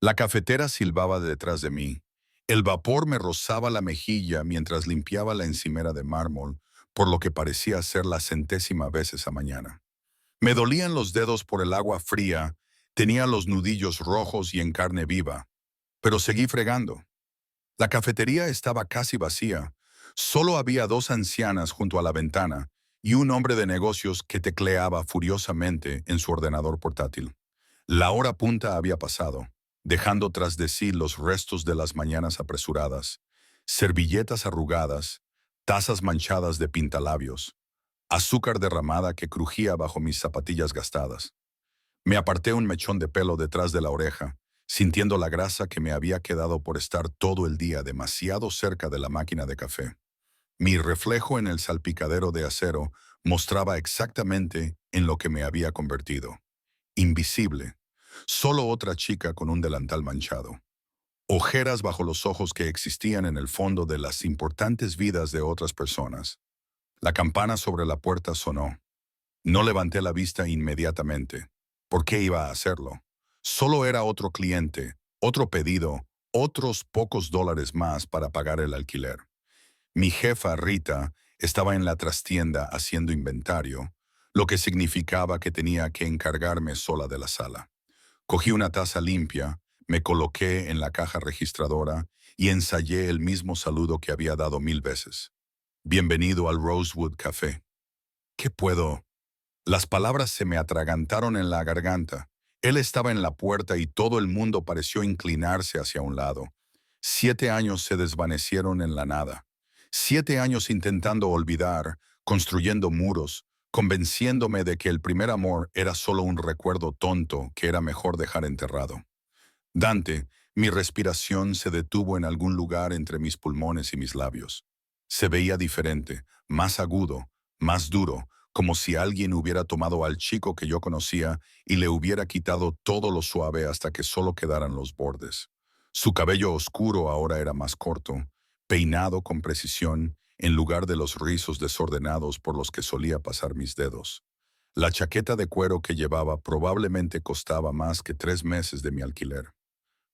La cafetera silbaba detrás de mí. El vapor me rozaba la mejilla mientras limpiaba la encimera de mármol, por lo que parecía ser la centésima vez esa mañana. Me dolían los dedos por el agua fría, tenía los nudillos rojos y en carne viva, pero seguí fregando. La cafetería estaba casi vacía. Solo había dos ancianas junto a la ventana y un hombre de negocios que tecleaba furiosamente en su ordenador portátil. La hora punta había pasado, dejando tras de sí los restos de las mañanas apresuradas, servilletas arrugadas, tazas manchadas de pintalabios, azúcar derramada que crujía bajo mis zapatillas gastadas. Me aparté un mechón de pelo detrás de la oreja, sintiendo la grasa que me había quedado por estar todo el día demasiado cerca de la máquina de café. Mi reflejo en el salpicadero de acero mostraba exactamente en lo que me había convertido. Invisible. Solo otra chica con un delantal manchado. Ojeras bajo los ojos que existían en el fondo de las importantes vidas de otras personas. La campana sobre la puerta sonó. No levanté la vista inmediatamente. ¿Por qué iba a hacerlo? Solo era otro cliente, otro pedido, otros pocos dólares más para pagar el alquiler. Mi jefa, Rita, estaba en la trastienda haciendo inventario, lo que significaba que tenía que encargarme sola de la sala. Cogí una taza limpia, me coloqué en la caja registradora y ensayé el mismo saludo que había dado 1000 veces. Bienvenido al Rosewood Café. ¿Qué puedo? Las palabras se me atragantaron en la garganta. Él estaba en la puerta y todo el mundo pareció inclinarse hacia un lado. 7 años se desvanecieron en la nada. 7 años intentando olvidar, construyendo muros, convenciéndome de que el primer amor era solo un recuerdo tonto que era mejor dejar enterrado. Dante, mi respiración se detuvo en algún lugar entre mis pulmones y mis labios. Se veía diferente, más agudo, más duro, como si alguien hubiera tomado al chico que yo conocía y le hubiera quitado todo lo suave hasta que solo quedaran los bordes. Su cabello oscuro ahora era más corto, peinado con precisión, en lugar de los rizos desordenados por los que solía pasar mis dedos. La chaqueta de cuero que llevaba probablemente costaba más que 3 meses de mi alquiler.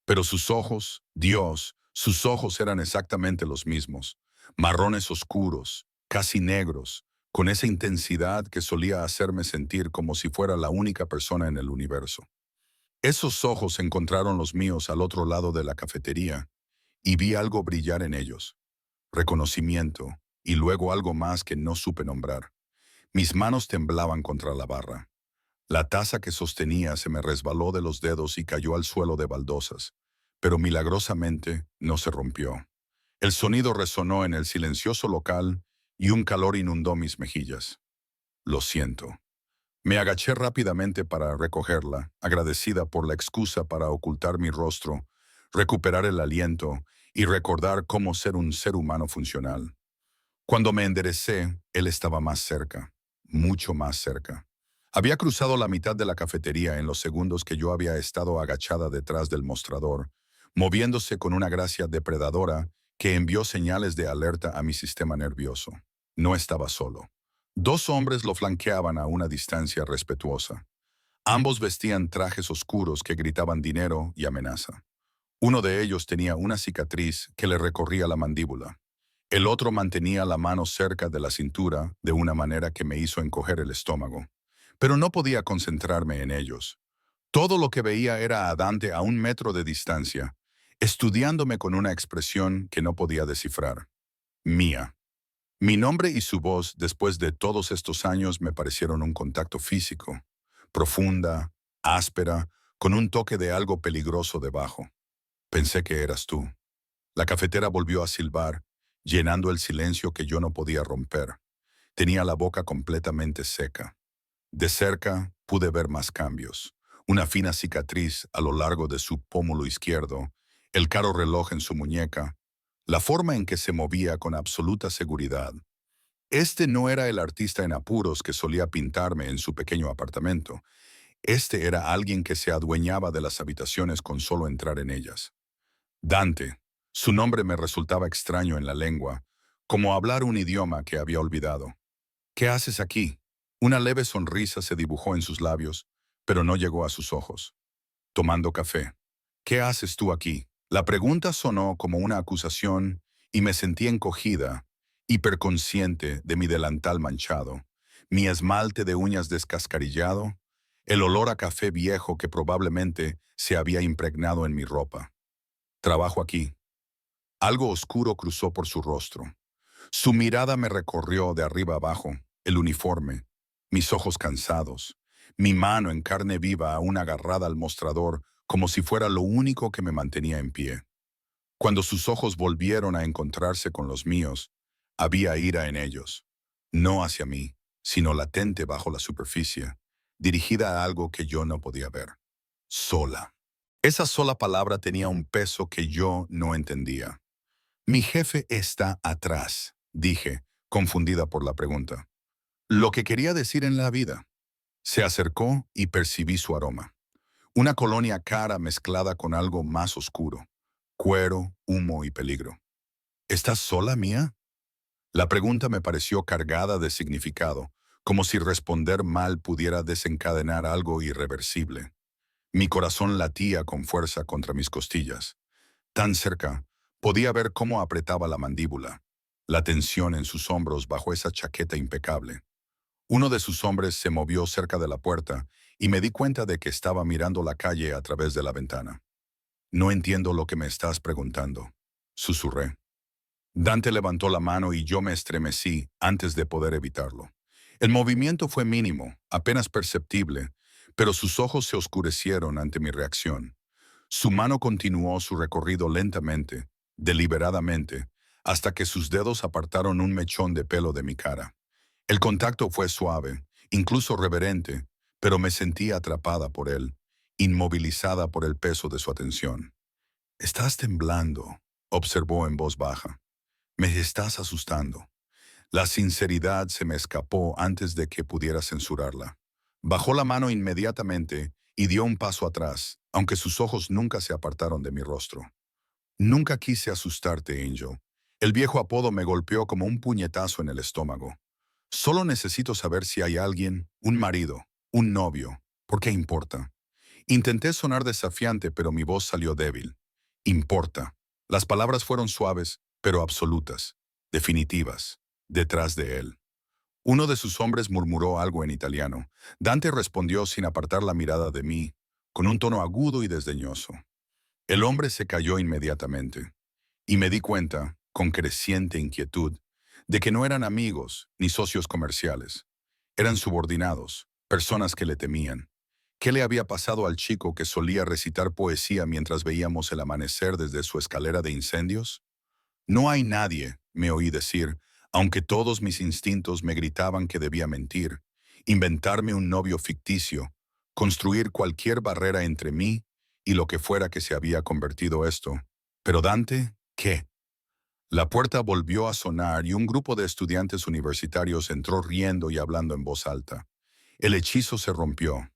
Pero sus ojos, Dios, sus ojos eran exactamente los mismos, marrones oscuros, casi negros, con esa intensidad que solía hacerme sentir como si fuera la única persona en el universo. Esos ojos encontraron los míos al otro lado de la cafetería y vi algo brillar en ellos, reconocimiento y luego algo más que no supe nombrar. Mis manos temblaban contra la barra. La taza que sostenía se me resbaló de los dedos y cayó al suelo de baldosas, pero milagrosamente no se rompió. El sonido resonó en el silencioso local y un calor inundó mis mejillas. Lo siento. Me agaché rápidamente para recogerla, agradecida por la excusa para ocultar mi rostro, recuperar el aliento y recordar cómo ser un ser humano funcional. Cuando me enderecé, él estaba más cerca, mucho más cerca. Había cruzado la mitad de la cafetería en los segundos que yo había estado agachada detrás del mostrador, moviéndose con una gracia depredadora que envió señales de alerta a mi sistema nervioso. No estaba solo. Dos hombres lo flanqueaban a una distancia respetuosa. Ambos vestían trajes oscuros que gritaban dinero y amenaza. Uno de ellos tenía una cicatriz que le recorría la mandíbula. El otro mantenía la mano cerca de la cintura de una manera que me hizo encoger el estómago. Pero no podía concentrarme en ellos. Todo lo que veía era a Dante a 1 metro de distancia, estudiándome con una expresión que no podía descifrar. Mía. Mi nombre y su voz después de todos estos años me parecieron un contacto físico, profunda, áspera, con un toque de algo peligroso debajo. Pensé que eras tú. La cafetera volvió a silbar, llenando el silencio que yo no podía romper. Tenía la boca completamente seca. De cerca pude ver más cambios. Una fina cicatriz a lo largo de su pómulo izquierdo, el caro reloj en su muñeca, la forma en que se movía con absoluta seguridad. Este no era el artista en apuros que solía pintarme en su pequeño apartamento. Este era alguien que se adueñaba de las habitaciones con solo entrar en ellas. Dante. Su nombre me resultaba extraño en la lengua, como hablar un idioma que había olvidado. ¿Qué haces aquí? Una leve sonrisa se dibujó en sus labios, pero no llegó a sus ojos. Tomando café. ¿Qué haces tú aquí? La pregunta sonó como una acusación y me sentí encogida, hiperconsciente de mi delantal manchado, mi esmalte de uñas descascarillado, el olor a café viejo que probablemente se había impregnado en mi ropa. Trabajo aquí. Algo oscuro cruzó por su rostro. Su mirada me recorrió de arriba abajo, el uniforme, mis ojos cansados, mi mano en carne viva aún agarrada al mostrador como si fuera lo único que me mantenía en pie. Cuando sus ojos volvieron a encontrarse con los míos, había ira en ellos, no hacia mí, sino latente bajo la superficie, dirigida a algo que yo no podía ver. Sola. Esa sola palabra tenía un peso que yo no entendía. Mi jefe está atrás, dije, confundida por la pregunta. Lo que quería decir en la vida. Se acercó y percibí su aroma. Una colonia cara mezclada con algo más oscuro. Cuero, humo y peligro. ¿Estás sola, Mía? La pregunta me pareció cargada de significado, como si responder mal pudiera desencadenar algo irreversible. Mi corazón latía con fuerza contra mis costillas. Tan cerca, podía ver cómo apretaba la mandíbula, la tensión en sus hombros bajo esa chaqueta impecable. Uno de sus hombres se movió cerca de la puerta y me di cuenta de que estaba mirando la calle a través de la ventana. No entiendo lo que me estás preguntando, susurré. Dante levantó la mano y yo me estremecí antes de poder evitarlo. El movimiento fue mínimo, apenas perceptible, pero sus ojos se oscurecieron ante mi reacción. Su mano continuó su recorrido lentamente, deliberadamente, hasta que sus dedos apartaron un mechón de pelo de mi cara. El contacto fue suave, incluso reverente, pero me sentí atrapada por él, inmovilizada por el peso de su atención. «Estás temblando», observó en voz baja. «Me estás asustando». La sinceridad se me escapó antes de que pudiera censurarla. Bajó la mano inmediatamente y dio un paso atrás, aunque sus ojos nunca se apartaron de mi rostro. Nunca quise asustarte, Angel. El viejo apodo me golpeó como un puñetazo en el estómago. Solo necesito saber si hay alguien, un marido, un novio. ¿Por qué importa? Intenté sonar desafiante, pero mi voz salió débil. Importa. Las palabras fueron suaves, pero absolutas, definitivas, detrás de él. Uno de sus hombres murmuró algo en italiano. Dante respondió sin apartar la mirada de mí, con un tono agudo y desdeñoso. El hombre se calló inmediatamente, y me di cuenta, con creciente inquietud, de que no eran amigos ni socios comerciales. Eran subordinados, personas que le temían. ¿Qué le había pasado al chico que solía recitar poesía mientras veíamos el amanecer desde su escalera de incendios? No hay nadie, me oí decir, aunque todos mis instintos me gritaban que debía mentir, inventarme un novio ficticio, construir cualquier barrera entre mí y lo que fuera que se había convertido esto. Pero Dante, ¿qué? La puerta volvió a sonar y un grupo de estudiantes universitarios entró riendo y hablando en voz alta. El hechizo se rompió.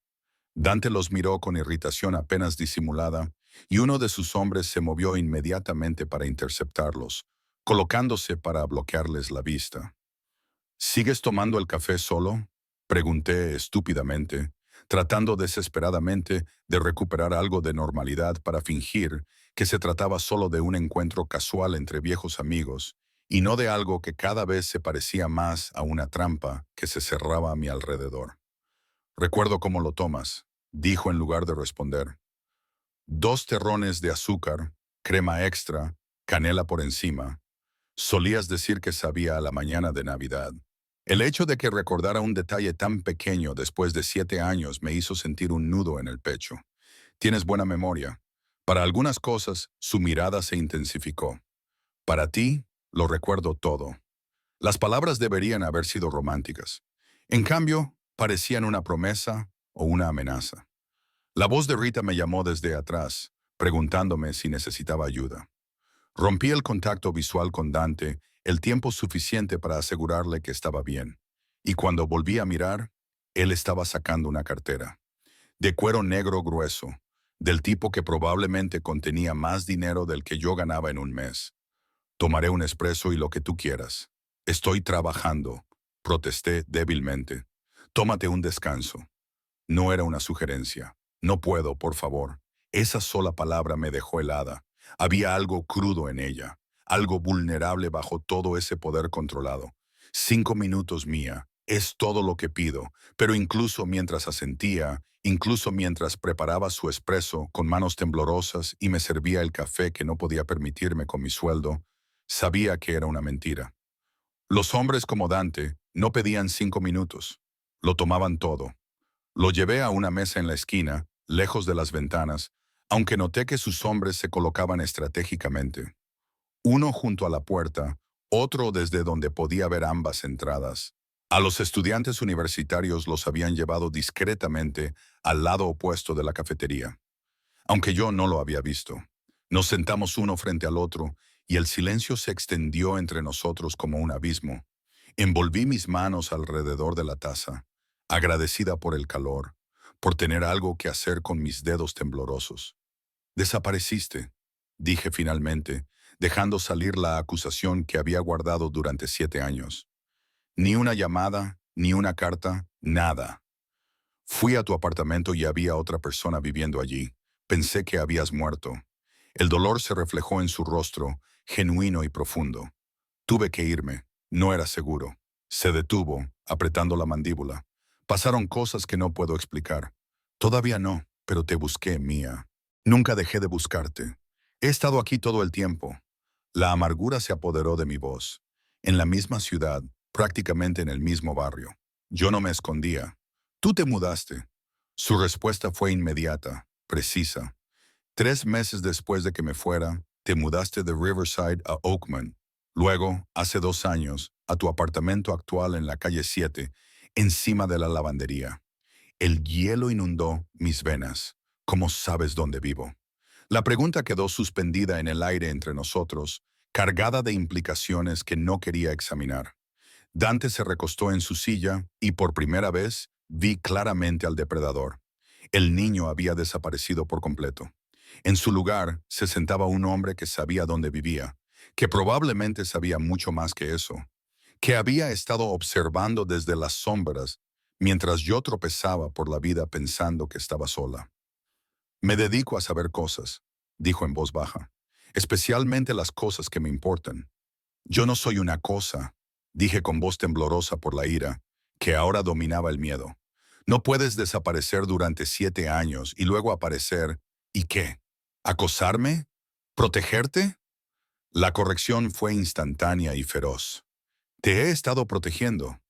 Dante los miró con irritación apenas disimulada, y uno de sus hombres se movió inmediatamente para interceptarlos, colocándose para bloquearles la vista. ¿Sigues tomando el café solo?, pregunté estúpidamente, tratando desesperadamente de recuperar algo de normalidad para fingir que se trataba solo de un encuentro casual entre viejos amigos y no de algo que cada vez se parecía más a una trampa que se cerraba a mi alrededor. «Recuerdo cómo lo tomas», dijo en lugar de responder. «2 terrones de azúcar, crema extra, canela por encima. Solías decir que sabía a la mañana de Navidad». El hecho de que recordara un detalle tan pequeño después de 7 años me hizo sentir un nudo en el pecho. «Tienes buena memoria». Para algunas cosas, su mirada se intensificó. «Para ti, lo recuerdo todo». Las palabras deberían haber sido románticas. En cambio, parecían una promesa o una amenaza. La voz de Rita me llamó desde atrás, preguntándome si necesitaba ayuda. Rompí el contacto visual con Dante el tiempo suficiente para asegurarle que estaba bien. Y cuando volví a mirar, él estaba sacando una cartera. De cuero negro grueso, del tipo que probablemente contenía más dinero del que yo ganaba en un mes. «Tomaré un espresso y lo que tú quieras». «Estoy trabajando», protesté débilmente. «Tómate un descanso». No era una sugerencia. «No puedo, por favor». Esa sola palabra me dejó helada. Había algo crudo en ella, algo vulnerable bajo todo ese poder controlado. 5 minutos, Mía, es todo lo que pido, pero incluso mientras asentía, incluso mientras preparaba su espresso con manos temblorosas y me servía el café que no podía permitirme con mi sueldo, sabía que era una mentira. Los hombres como Dante no pedían 5 minutos, lo tomaban todo. Lo llevé a una mesa en la esquina, lejos de las ventanas, aunque noté que sus hombres se colocaban estratégicamente. Uno junto a la puerta, otro desde donde podía ver ambas entradas. A los estudiantes universitarios los habían llevado discretamente al lado opuesto de la cafetería, aunque yo no lo había visto. Nos sentamos uno frente al otro y el silencio se extendió entre nosotros como un abismo. Envolví mis manos alrededor de la taza, agradecida por el calor, por tener algo que hacer con mis dedos temblorosos. Desapareciste, dije finalmente, dejando salir la acusación que había guardado durante 7 años. Ni una llamada, ni una carta, nada. Fui a tu apartamento y había otra persona viviendo allí. Pensé que habías muerto. El dolor se reflejó en su rostro, genuino y profundo. Tuve que irme. No era seguro. Se detuvo, apretando la mandíbula. Pasaron cosas que no puedo explicar. Todavía no, pero te busqué, Mía. Nunca dejé de buscarte. He estado aquí todo el tiempo. La amargura se apoderó de mi voz. En la misma ciudad, prácticamente en el mismo barrio. Yo no me escondía. Tú te mudaste. Su respuesta fue inmediata, precisa. 3 meses después de que me fuera, te mudaste de Riverside a Oakman. Luego, hace 2 años, a tu apartamento actual en la calle 7, encima de la lavandería. El hielo inundó mis venas. ¿Cómo sabes dónde vivo? La pregunta quedó suspendida en el aire entre nosotros, cargada de implicaciones que no quería examinar. Dante se recostó en su silla y por primera vez vi claramente al depredador. El niño había desaparecido por completo. En su lugar se sentaba un hombre que sabía dónde vivía, que probablemente sabía mucho más que eso, que había estado observando desde las sombras mientras yo tropezaba por la vida pensando que estaba sola. Me dedico a saber cosas, dijo en voz baja, especialmente las cosas que me importan. Yo no soy una cosa, dije con voz temblorosa por la ira, que ahora dominaba el miedo. No puedes desaparecer durante 7 años y luego aparecer, ¿y qué? ¿Acosarme? ¿Protegerte? La corrección fue instantánea y feroz. Te he estado protegiendo.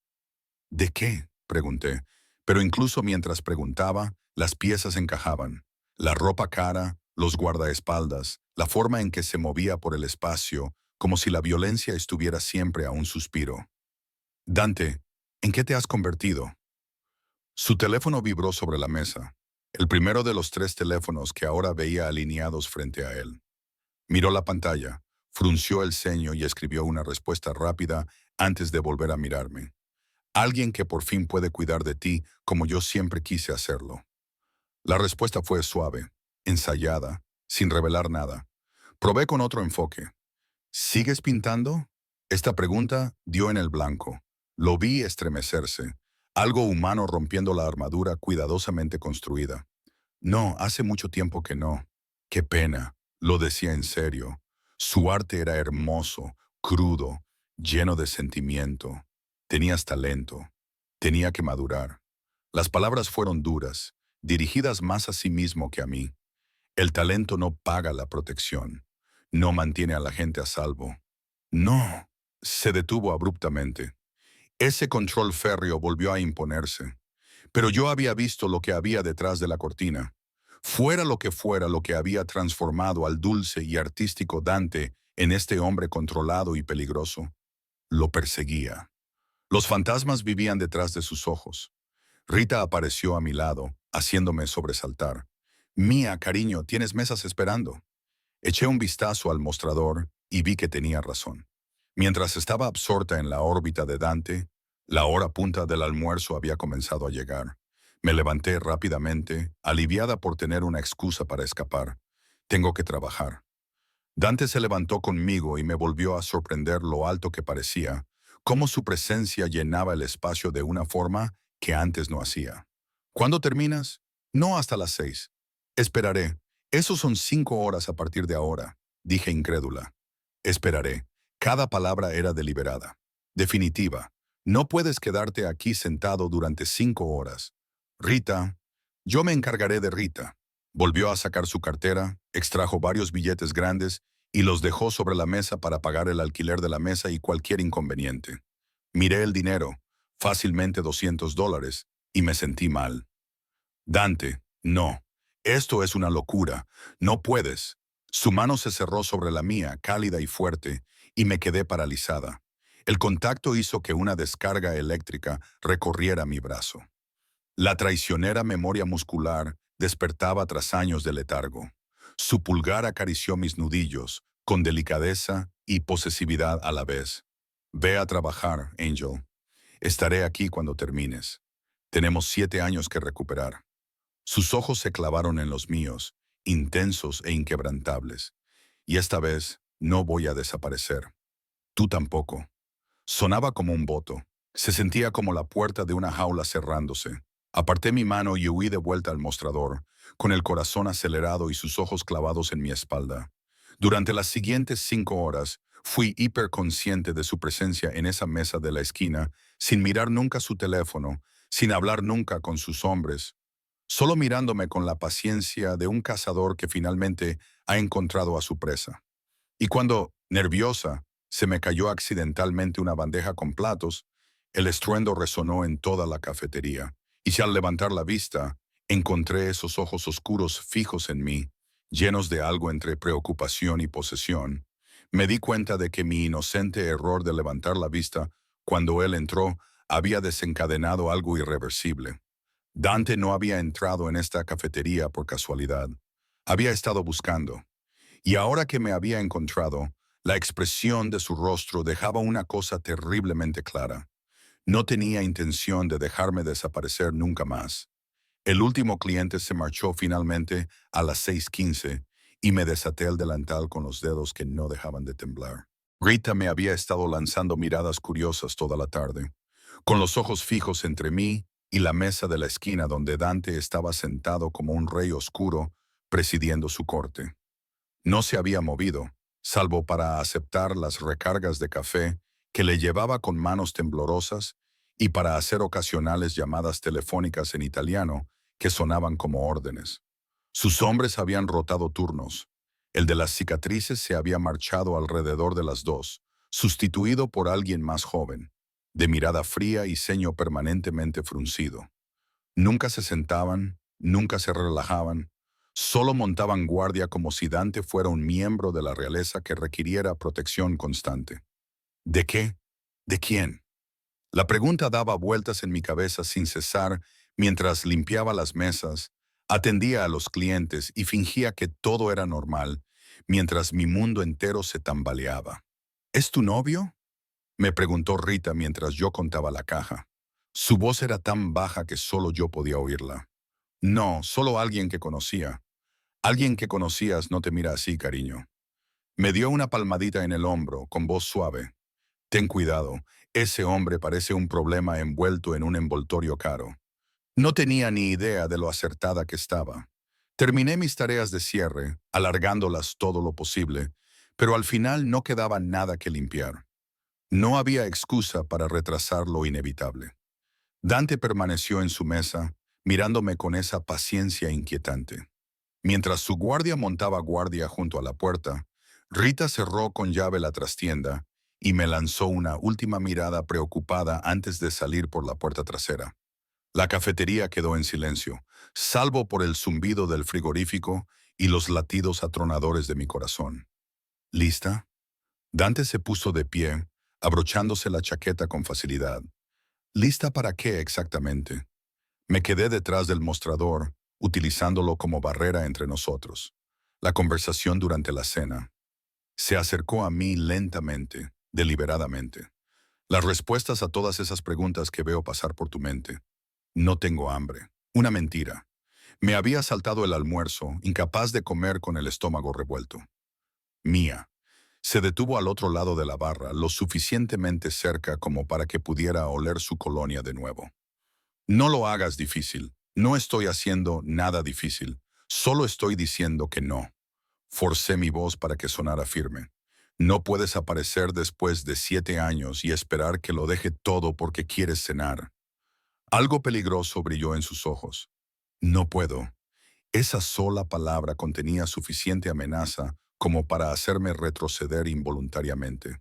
¿De qué? Pregunté, pero incluso mientras preguntaba, las piezas encajaban. La ropa cara, los guardaespaldas, la forma en que se movía por el espacio, como si la violencia estuviera siempre a un suspiro. Dante, ¿en qué te has convertido? Su teléfono vibró sobre la mesa, el primero de los 3 teléfonos que ahora veía alineados frente a él. Miró la pantalla, frunció el ceño y escribió una respuesta rápida antes de volver a mirarme. Alguien que por fin puede cuidar de ti como yo siempre quise hacerlo. La respuesta fue suave, ensayada, sin revelar nada. Probé con otro enfoque. ¿Sigues pintando? Esta pregunta dio en el blanco. Lo vi estremecerse, algo humano rompiendo la armadura cuidadosamente construida. No, hace mucho tiempo que no. Qué pena, lo decía en serio. Su arte era hermoso, crudo, lleno de sentimiento. Tenías talento. Tenía que madurar. Las palabras fueron duras, dirigidas más a sí mismo que a mí. El talento no paga la protección. No mantiene a la gente a salvo. No. Se detuvo abruptamente. Ese control férreo volvió a imponerse. Pero yo había visto lo que había detrás de la cortina. Fuera lo que había transformado al dulce y artístico Dante en este hombre controlado y peligroso. Lo perseguía. Los fantasmas vivían detrás de sus ojos. Rita apareció a mi lado, haciéndome sobresaltar. Mía, cariño, tienes mesas esperando. Eché un vistazo al mostrador y vi que tenía razón. Mientras estaba absorta en la órbita de Dante, la hora punta del almuerzo había comenzado a llegar. Me levanté rápidamente, aliviada por tener una excusa para escapar. Tengo que trabajar. Dante se levantó conmigo y me volvió a sorprender lo alto que parecía, cómo su presencia llenaba el espacio de una forma que antes no hacía. ¿Cuándo terminas? No hasta las 6. Esperaré. Esos son 5 horas a partir de ahora, dije incrédula. Esperaré. Cada palabra era deliberada. Definitiva. No puedes quedarte aquí sentado durante 5 horas. Rita, yo me encargaré de Rita. Volvió a sacar su cartera, extrajo varios billetes grandes y los dejó sobre la mesa para pagar el alquiler de la mesa y cualquier inconveniente. Miré el dinero, fácilmente $200, y me sentí mal. Dante, no. Esto es una locura. No puedes. Su mano se cerró sobre la mía, cálida y fuerte, y me quedé paralizada. El contacto hizo que una descarga eléctrica recorriera mi brazo. La traicionera memoria muscular despertaba tras años de letargo. Su pulgar acarició mis nudillos, con delicadeza y posesividad a la vez. Ve a trabajar, Angel. Estaré aquí cuando termines. Tenemos 7 años que recuperar. Sus ojos se clavaron en los míos, intensos e inquebrantables. Y esta vez no voy a desaparecer. Tú tampoco. Sonaba como un voto. Se sentía como la puerta de una jaula cerrándose. Aparté mi mano y huí de vuelta al mostrador, con el corazón acelerado y sus ojos clavados en mi espalda. Durante las siguientes 5 horas, fui hiperconsciente de su presencia en esa mesa de la esquina, sin mirar nunca su teléfono, sin hablar nunca con sus hombres, solo mirándome con la paciencia de un cazador que finalmente ha encontrado a su presa. Y cuando, nerviosa, se me cayó accidentalmente una bandeja con platos, el estruendo resonó en toda la cafetería, y si al levantar la vista, encontré esos ojos oscuros fijos en mí, llenos de algo entre preocupación y posesión, me di cuenta de que mi inocente error de levantar la vista cuando él entró había desencadenado algo irreversible. Dante no había entrado en esta cafetería por casualidad. Había estado buscando. Y ahora que me había encontrado, la expresión de su rostro dejaba una cosa terriblemente clara. No tenía intención de dejarme desaparecer nunca más. El último cliente se marchó finalmente a las 6:15 y me desaté el delantal con los dedos que no dejaban de temblar. Rita me había estado lanzando miradas curiosas toda la tarde, con los ojos fijos entre mí y la mesa de la esquina donde Dante estaba sentado como un rey oscuro presidiendo su corte. No se había movido, salvo para aceptar las recargas de café que le llevaba con manos temblorosas y para hacer ocasionales llamadas telefónicas en italiano que sonaban como órdenes. Sus hombres habían rotado turnos. El de las cicatrices se había marchado alrededor de las 2, sustituido por alguien más joven, de mirada fría y ceño permanentemente fruncido. Nunca se sentaban, nunca se relajaban, solo montaban guardia como si Dante fuera un miembro de la realeza que requiriera protección constante. ¿De qué? ¿De quién? La pregunta daba vueltas en mi cabeza sin cesar mientras limpiaba las mesas, atendía a los clientes y fingía que todo era normal, mientras mi mundo entero se tambaleaba. ¿Es tu novio?, me preguntó Rita mientras yo contaba la caja. Su voz era tan baja que solo yo podía oírla. No, solo alguien que conocía. Alguien que conocías no te mira así, cariño. Me dio una palmadita en el hombro, con voz suave. Ten cuidado, ese hombre parece un problema envuelto en un envoltorio caro. No tenía ni idea de lo acertada que estaba. Terminé mis tareas de cierre, alargándolas todo lo posible, pero al final no quedaba nada que limpiar. No había excusa para retrasar lo inevitable. Dante permaneció en su mesa, mirándome con esa paciencia inquietante. Mientras su guardia montaba guardia junto a la puerta, Rita cerró con llave la trastienda y me lanzó una última mirada preocupada antes de salir por la puerta trasera. La cafetería quedó en silencio, salvo por el zumbido del frigorífico y los latidos atronadores de mi corazón. ¿Lista? Dante se puso de pie, abrochándose la chaqueta con facilidad. ¿Lista para qué exactamente? Me quedé detrás del mostrador, utilizándolo como barrera entre nosotros. La conversación durante la cena. Se acercó a mí lentamente, deliberadamente. Las respuestas a todas esas preguntas que veo pasar por tu mente. No tengo hambre. Una mentira. Me había saltado el almuerzo, incapaz de comer con el estómago revuelto. Mía. Se detuvo al otro lado de la barra, lo suficientemente cerca como para que pudiera oler su colonia de nuevo. No lo hagas difícil. No estoy haciendo nada difícil. Solo estoy diciendo que no. Forcé mi voz para que sonara firme. No puedes aparecer después de 7 años y esperar que lo deje todo porque quieres cenar. Algo peligroso brilló en sus ojos. No puedo. Esa sola palabra contenía suficiente amenaza como para hacerme retroceder involuntariamente.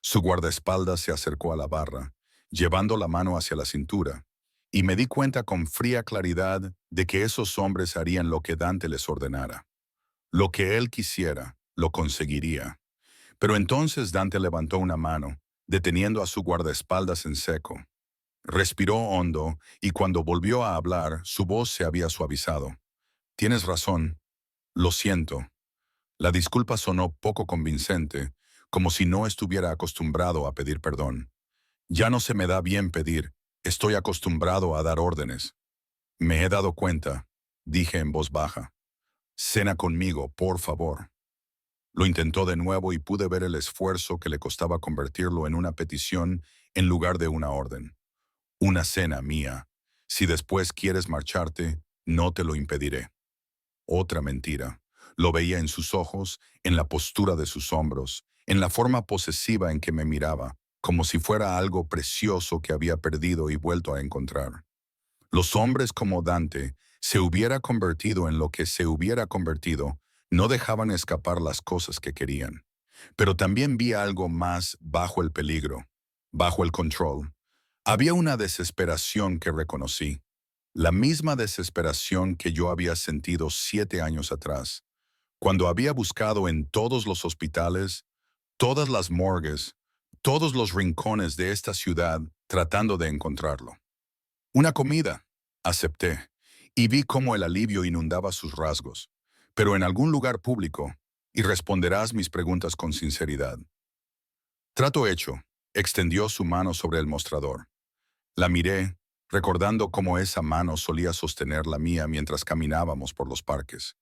Su guardaespaldas se acercó a la barra, llevando la mano hacia la cintura, y me di cuenta con fría claridad de que esos hombres harían lo que Dante les ordenara. Lo que él quisiera, lo conseguiría. Pero entonces Dante levantó una mano, deteniendo a su guardaespaldas en seco. Respiró hondo y cuando volvió a hablar, su voz se había suavizado. Tienes razón. Lo siento. La disculpa sonó poco convincente, como si no estuviera acostumbrado a pedir perdón. Ya no se me da bien pedir. Estoy acostumbrado a dar órdenes. Me he dado cuenta, dije en voz baja. Cena conmigo, por favor. Lo intentó de nuevo y pude ver el esfuerzo que le costaba convertirlo en una petición en lugar de una orden. Una cena mía. Si después quieres marcharte, no te lo impediré. Otra mentira. Lo veía en sus ojos, en la postura de sus hombros, en la forma posesiva en que me miraba, como si fuera algo precioso que había perdido y vuelto a encontrar. Los hombres como Dante, se hubiera convertido en lo que se hubiera convertido, no dejaban escapar las cosas que querían. Pero también vi algo más bajo el peligro, bajo el control. Había una desesperación que reconocí, la misma desesperación que yo había sentido 7 años atrás, cuando había buscado en todos los hospitales, todas las morgues, todos los rincones de esta ciudad tratando de encontrarlo. Una comida, acepté, y vi cómo el alivio inundaba sus rasgos, pero en algún lugar público, y responderás mis preguntas con sinceridad. Trato hecho, extendió su mano sobre el mostrador. La miré, recordando cómo esa mano solía sostener la mía mientras caminábamos por los parques,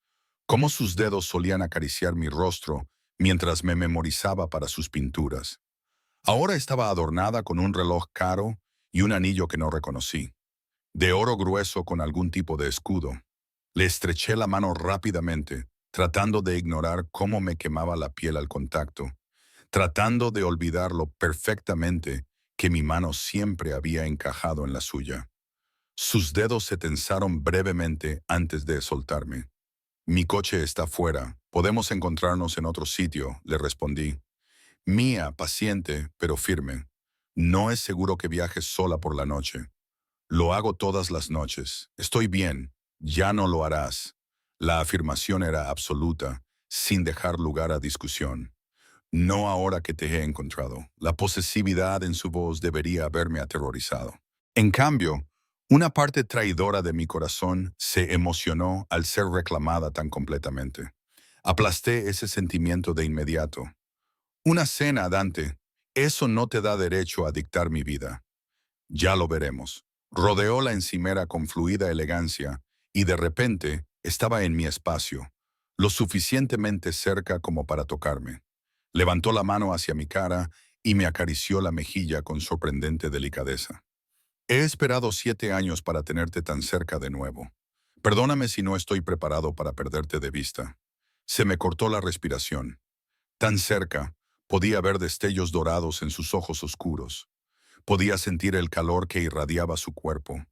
cómo sus dedos solían acariciar mi rostro mientras me memorizaba para sus pinturas. Ahora estaba adornada con un reloj caro y un anillo que no reconocí, de oro grueso con algún tipo de escudo. Le estreché la mano rápidamente, tratando de ignorar cómo me quemaba la piel al contacto, tratando de olvidarlo perfectamente que mi mano siempre había encajado en la suya. Sus dedos se tensaron brevemente antes de soltarme. Mi coche está fuera. Podemos encontrarnos en otro sitio, le respondí. Mía, paciente, pero firme. No es seguro que viajes sola por la noche. Lo hago todas las noches. Estoy bien. Ya no lo harás. La afirmación era absoluta, sin dejar lugar a discusión. No ahora que te he encontrado. La posesividad en su voz debería haberme aterrorizado. En cambio, una parte traidora de mi corazón se emocionó al ser reclamada tan completamente. Aplasté ese sentimiento de inmediato. Una cena, Dante. Eso no te da derecho a dictar mi vida. Ya lo veremos. Rodeó la encimera con fluida elegancia y de repente estaba en mi espacio, lo suficientemente cerca como para tocarme. Levantó la mano hacia mi cara y me acarició la mejilla con sorprendente delicadeza. He esperado 7 años para tenerte tan cerca de nuevo. Perdóname si no estoy preparado para perderte de vista. Se me cortó la respiración. Tan cerca, podía ver destellos dorados en sus ojos oscuros. Podía sentir el calor que irradiaba su cuerpo.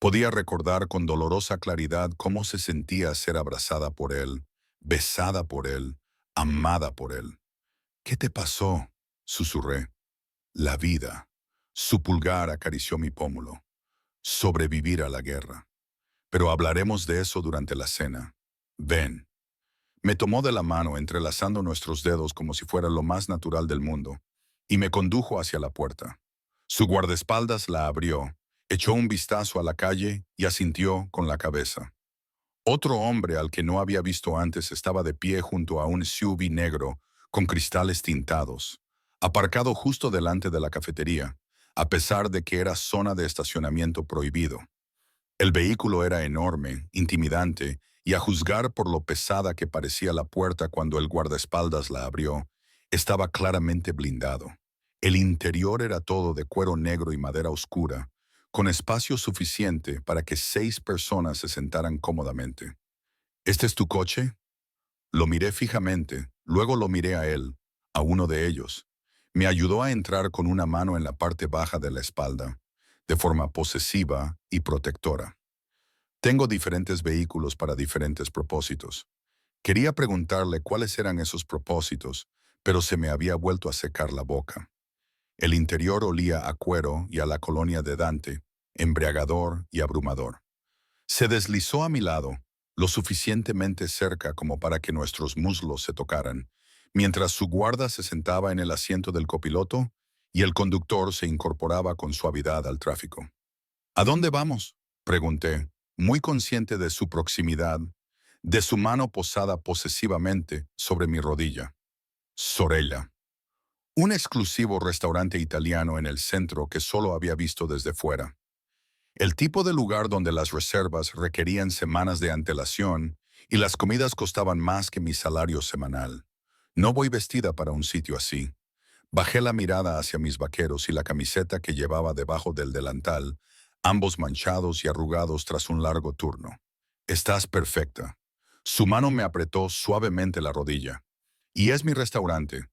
Podía recordar con dolorosa claridad cómo se sentía ser abrazada por él, besada por él, amada por él. ¿Qué te pasó?, susurré. La vida. Su pulgar acarició mi pómulo. Sobrevivir a la guerra. Pero hablaremos de eso durante la cena. Ven. Me tomó de la mano entrelazando nuestros dedos como si fuera lo más natural del mundo, y me condujo hacia la puerta. Su guardaespaldas la abrió, echó un vistazo a la calle y asintió con la cabeza. Otro hombre al que no había visto antes estaba de pie junto a un SUV negro con cristales tintados, aparcado justo delante de la cafetería, a pesar de que era zona de estacionamiento prohibido. El vehículo era enorme, intimidante, y a juzgar por lo pesada que parecía la puerta cuando el guardaespaldas la abrió, estaba claramente blindado. El interior era todo de cuero negro y madera oscura, con espacio suficiente para que 6 personas se sentaran cómodamente. ¿Este es tu coche? Lo miré fijamente, luego lo miré a él, a uno de ellos. Me ayudó a entrar con una mano en la parte baja de la espalda, de forma posesiva y protectora. Tengo diferentes vehículos para diferentes propósitos. Quería preguntarle cuáles eran esos propósitos, pero se me había vuelto a secar la boca. El interior olía a cuero y a la colonia de Dante, embriagador y abrumador. Se deslizó a mi lado, lo suficientemente cerca como para que nuestros muslos se tocaran, mientras su guarda se sentaba en el asiento del copiloto y el conductor se incorporaba con suavidad al tráfico. ¿A dónde vamos?, pregunté, muy consciente de su proximidad, de su mano posada posesivamente sobre mi rodilla. Sorella. Un exclusivo restaurante italiano en el centro que solo había visto desde fuera. El tipo de lugar donde las reservas requerían semanas de antelación y las comidas costaban más que mi salario semanal. No voy vestida para un sitio así. Bajé la mirada hacia mis vaqueros y la camiseta que llevaba debajo del delantal, ambos manchados y arrugados tras un largo turno. Estás perfecta. Su mano me apretó suavemente la rodilla. Y es mi restaurante.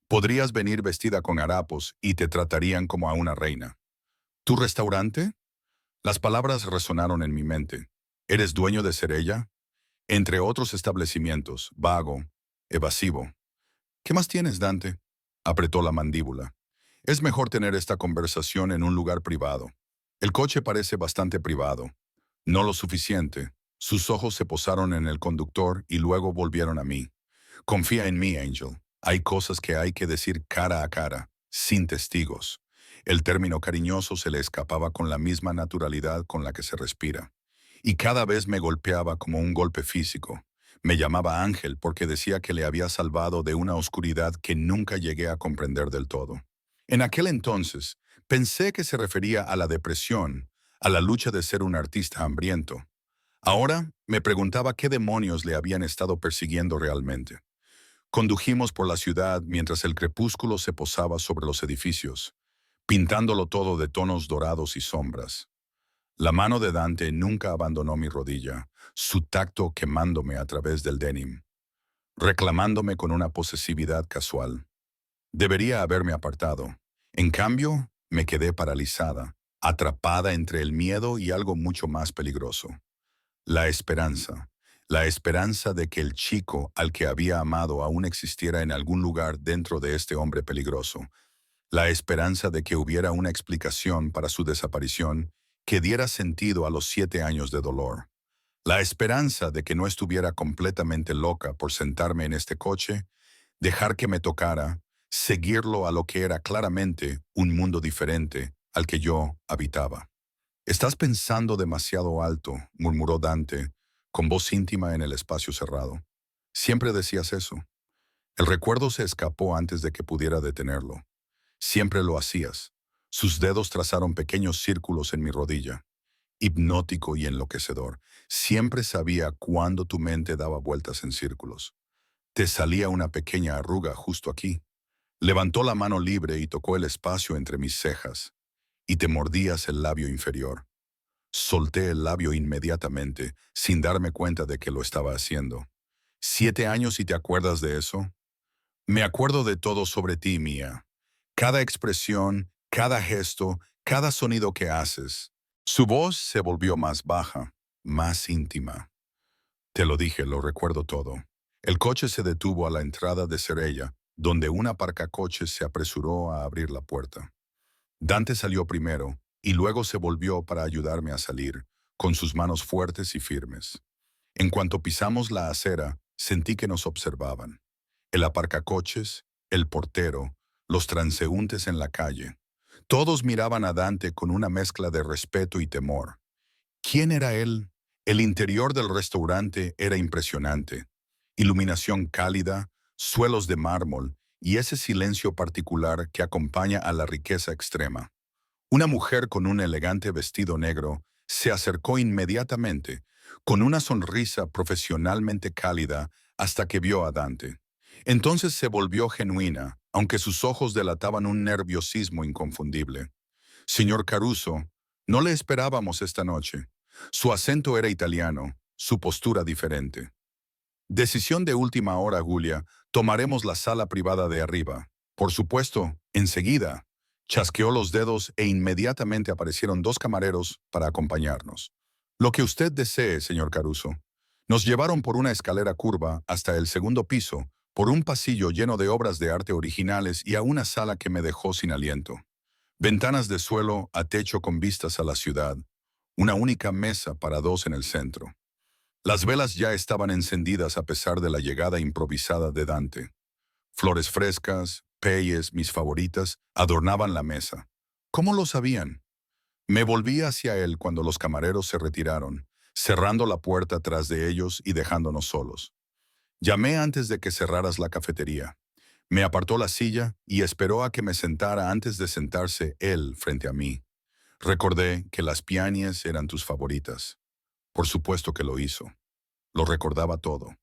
Podrías venir vestida con harapos y te tratarían como a una reina. ¿Tu restaurante? Las palabras resonaron en mi mente. ¿Eres dueño de Cerella? Entre otros establecimientos, vago, evasivo. ¿Qué más tienes, Dante? Apretó la mandíbula. Es mejor tener esta conversación en un lugar privado. El coche parece bastante privado. No lo suficiente. Sus ojos se posaron en el conductor y luego volvieron a mí. Confía en mí, Angel. Hay cosas que hay que decir cara a cara, sin testigos. El término cariñoso se le escapaba con la misma naturalidad con la que se respira. Y cada vez me golpeaba como un golpe físico. Me llamaba Ángel porque decía que le había salvado de una oscuridad que nunca llegué a comprender del todo. En aquel entonces, pensé que se refería a la depresión, a la lucha de ser un artista hambriento. Ahora me preguntaba qué demonios le habían estado persiguiendo realmente. Condujimos por la ciudad mientras el crepúsculo se posaba sobre los edificios, pintándolo todo de tonos dorados y sombras. La mano de Dante nunca abandonó mi rodilla, su tacto quemándome a través del denim, reclamándome con una posesividad casual. Debería haberme apartado. En cambio, me quedé paralizada, atrapada entre el miedo y algo mucho más peligroso. La esperanza. La esperanza de que el chico al que había amado aún existiera en algún lugar dentro de este hombre peligroso. La esperanza de que hubiera una explicación para su desaparición que diera sentido a los 7 años de dolor. La esperanza de que no estuviera completamente loca por sentarme en este coche, dejar que me tocara, seguirlo a lo que era claramente un mundo diferente al que yo habitaba. «Estás pensando demasiado alto», murmuró Dante, con voz íntima en el espacio cerrado. «Siempre decías eso». El recuerdo se escapó antes de que pudiera detenerlo. Siempre lo hacías. Sus dedos trazaron pequeños círculos en mi rodilla. Hipnótico y enloquecedor. Siempre sabía cuándo tu mente daba vueltas en círculos. Te salía una pequeña arruga justo aquí. Levantó la mano libre y tocó el espacio entre mis cejas. Y te mordías el labio inferior. Solté el labio inmediatamente, sin darme cuenta de que lo estaba haciendo. 7 años y te acuerdas de eso. Me acuerdo de todo sobre ti, Mía. Cada expresión, cada gesto, cada sonido que haces. Su voz se volvió más baja, más íntima. Te lo dije, lo recuerdo todo. El coche se detuvo a la entrada de Cerella, donde un aparcacoches se apresuró a abrir la puerta. Dante salió primero, y luego se volvió para ayudarme a salir, con sus manos fuertes y firmes. En cuanto pisamos la acera, sentí que nos observaban. El aparcacoches, el portero, los transeúntes en la calle. Todos miraban a Dante con una mezcla de respeto y temor. ¿Quién era él? El interior del restaurante era impresionante. Iluminación cálida, suelos de mármol y ese silencio particular que acompaña a la riqueza extrema. Una mujer con un elegante vestido negro se acercó inmediatamente, con una sonrisa profesionalmente cálida, hasta que vio a Dante. Entonces se volvió genuina, aunque sus ojos delataban un nerviosismo inconfundible. «Señor Caruso, no le esperábamos esta noche». Su acento era italiano, su postura diferente. Decisión de última hora, Julia. Tomaremos la sala privada de arriba. Por supuesto, enseguida. Chasqueó los dedos e inmediatamente aparecieron dos camareros para acompañarnos. Lo que usted desee, señor Caruso. Nos llevaron por una escalera curva hasta el segundo piso, por un pasillo lleno de obras de arte originales y a una sala que me dejó sin aliento. Ventanas de suelo a techo con vistas a la ciudad. Una única mesa para dos en el centro. Las velas ya estaban encendidas a pesar de la llegada improvisada de Dante. Flores frescas, peyes, mis favoritas, adornaban la mesa. ¿Cómo lo sabían? Me volví hacia él cuando los camareros se retiraron, cerrando la puerta tras de ellos y dejándonos solos. Llamé antes de que cerraras la cafetería. Me apartó la silla y esperó a que me sentara antes de sentarse él frente a mí. Recordé que las pianias eran tus favoritas. Por supuesto que lo hizo. Lo recordaba todo.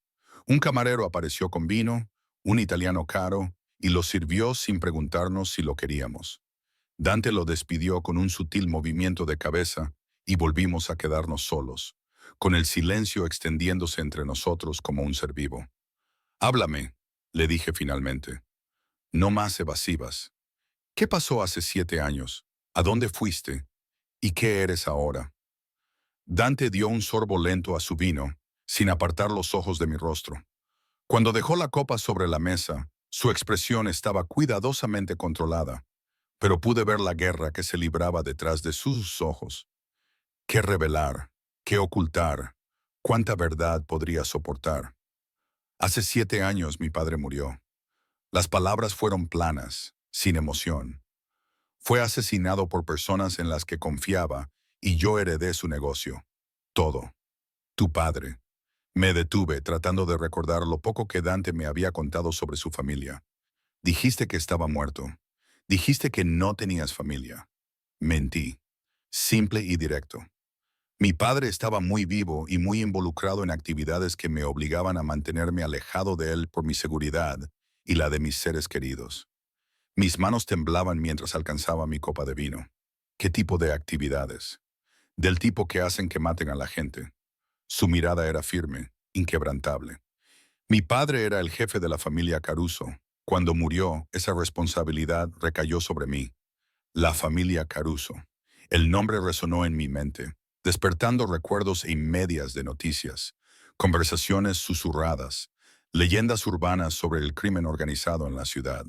Un camarero apareció con vino, un italiano caro, y lo sirvió sin preguntarnos si lo queríamos. Dante lo despidió con un sutil movimiento de cabeza y volvimos a quedarnos solos, con el silencio extendiéndose entre nosotros como un ser vivo. Háblame, le dije finalmente. No más evasivas. ¿Qué pasó hace 7 años? ¿A dónde fuiste? ¿Y qué eres ahora? Dante dio un sorbo lento a su vino, sin apartar los ojos de mi rostro. Cuando dejó la copa sobre la mesa, su expresión estaba cuidadosamente controlada, pero pude ver la guerra que se libraba detrás de sus ojos. ¿Qué revelar? ¿Qué ocultar? ¿Cuánta verdad podría soportar? Hace 7 años mi padre murió. Las palabras fueron planas, sin emoción. Fue asesinado por personas en las que confiaba y yo heredé su negocio. Todo. Tu padre. Me detuve tratando de recordar lo poco que Dante me había contado sobre su familia. Dijiste que estaba muerto. Dijiste que no tenías familia. Mentí. Simple y directo. Mi padre estaba muy vivo y muy involucrado en actividades que me obligaban a mantenerme alejado de él por mi seguridad y la de mis seres queridos. Mis manos temblaban mientras alcanzaba mi copa de vino. ¿Qué tipo de actividades? Del tipo que hacen que maten a la gente. Su mirada era firme, inquebrantable. Mi padre era el jefe de la familia Caruso. Cuando murió, esa responsabilidad recayó sobre mí. La familia Caruso. El nombre resonó en mi mente, despertando recuerdos y medias de noticias, conversaciones susurradas, leyendas urbanas sobre el crimen organizado en la ciudad.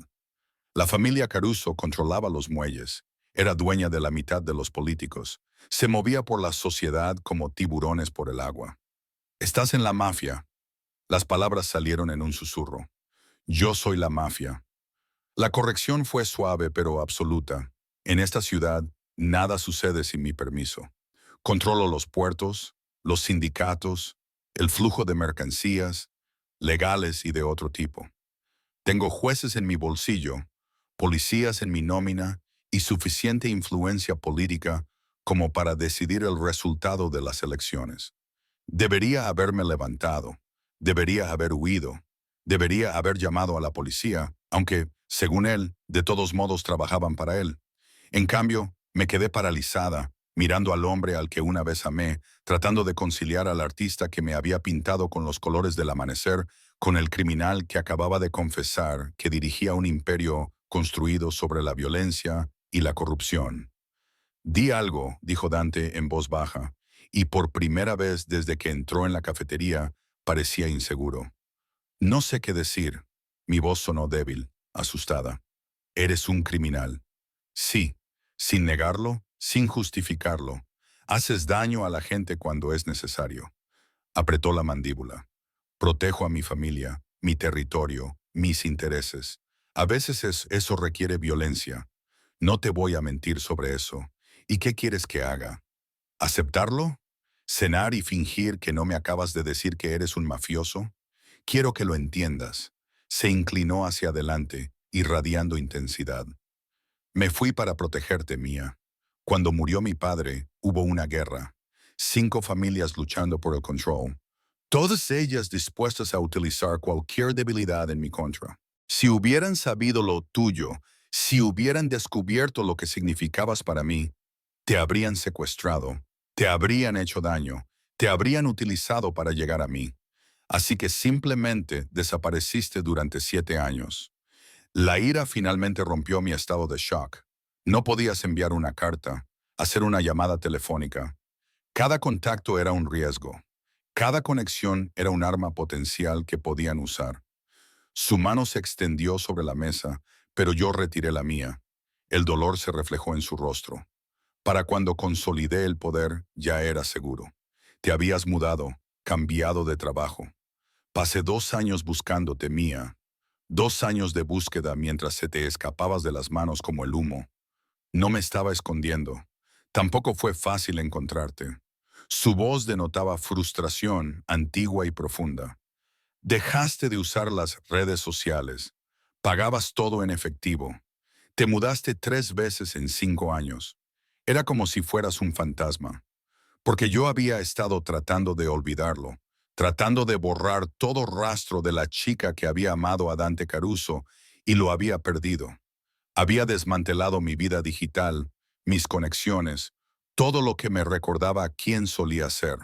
La familia Caruso controlaba los muelles, era dueña de la mitad de los políticos, se movía por la sociedad como tiburones por el agua. Estás en la mafia. Las palabras salieron en un susurro. Yo soy la mafia. La corrección fue suave pero absoluta. En esta ciudad, nada sucede sin mi permiso. Controlo los puertos, los sindicatos, el flujo de mercancías, legales y de otro tipo. Tengo jueces en mi bolsillo, policías en mi nómina y suficiente influencia política como para decidir el resultado de las elecciones. Debería haberme levantado, debería haber huido, debería haber llamado a la policía, aunque, según él, de todos modos trabajaban para él. En cambio, me quedé paralizada, mirando al hombre al que una vez amé, tratando de conciliar al artista que me había pintado con los colores del amanecer, con el criminal que acababa de confesar que dirigía un imperio construido sobre la violencia y la corrupción. Di algo, dijo Dante en voz baja, y por primera vez desde que entró en la cafetería parecía inseguro. No sé qué decir. Mi voz sonó débil, asustada. Eres un criminal. Sí, sin negarlo, sin justificarlo. Haces daño a la gente cuando es necesario. Apretó la mandíbula. Protejo a mi familia, mi territorio, mis intereses. A veces eso requiere violencia. No te voy a mentir sobre eso. ¿Y qué quieres que haga? ¿Aceptarlo? ¿Cenar y fingir que no me acabas de decir que eres un mafioso? Quiero que lo entiendas. Se inclinó hacia adelante, irradiando intensidad. Me fui para protegerte, Mía. Cuando murió mi padre, hubo una guerra. 5 familias luchando por el control. Todas ellas dispuestas a utilizar cualquier debilidad en mi contra. Si hubieran sabido lo tuyo, si hubieran descubierto lo que significabas para mí, te habrían secuestrado, te habrían hecho daño, te habrían utilizado para llegar a mí. Así que simplemente desapareciste durante 7 años. La ira finalmente rompió mi estado de shock. No podías enviar una carta, hacer una llamada telefónica. Cada contacto era un riesgo. Cada conexión era un arma potencial que podían usar. Su mano se extendió sobre la mesa, pero yo retiré la mía. El dolor se reflejó en su rostro. Para cuando consolidé el poder, ya era seguro. Te habías mudado, cambiado de trabajo. Pasé 2 años buscándote, Mía. 2 años de búsqueda mientras se te escapabas de las manos como el humo. No me estaba escondiendo. Tampoco fue fácil encontrarte. Su voz denotaba frustración antigua y profunda. Dejaste de usar las redes sociales. Pagabas todo en efectivo. Te mudaste 3 veces en 5 años. Era como si fueras un fantasma, porque yo había estado tratando de olvidarlo, tratando de borrar todo rastro de la chica que había amado a Dante Caruso y lo había perdido. Había desmantelado mi vida digital, mis conexiones, todo lo que me recordaba quién solía ser.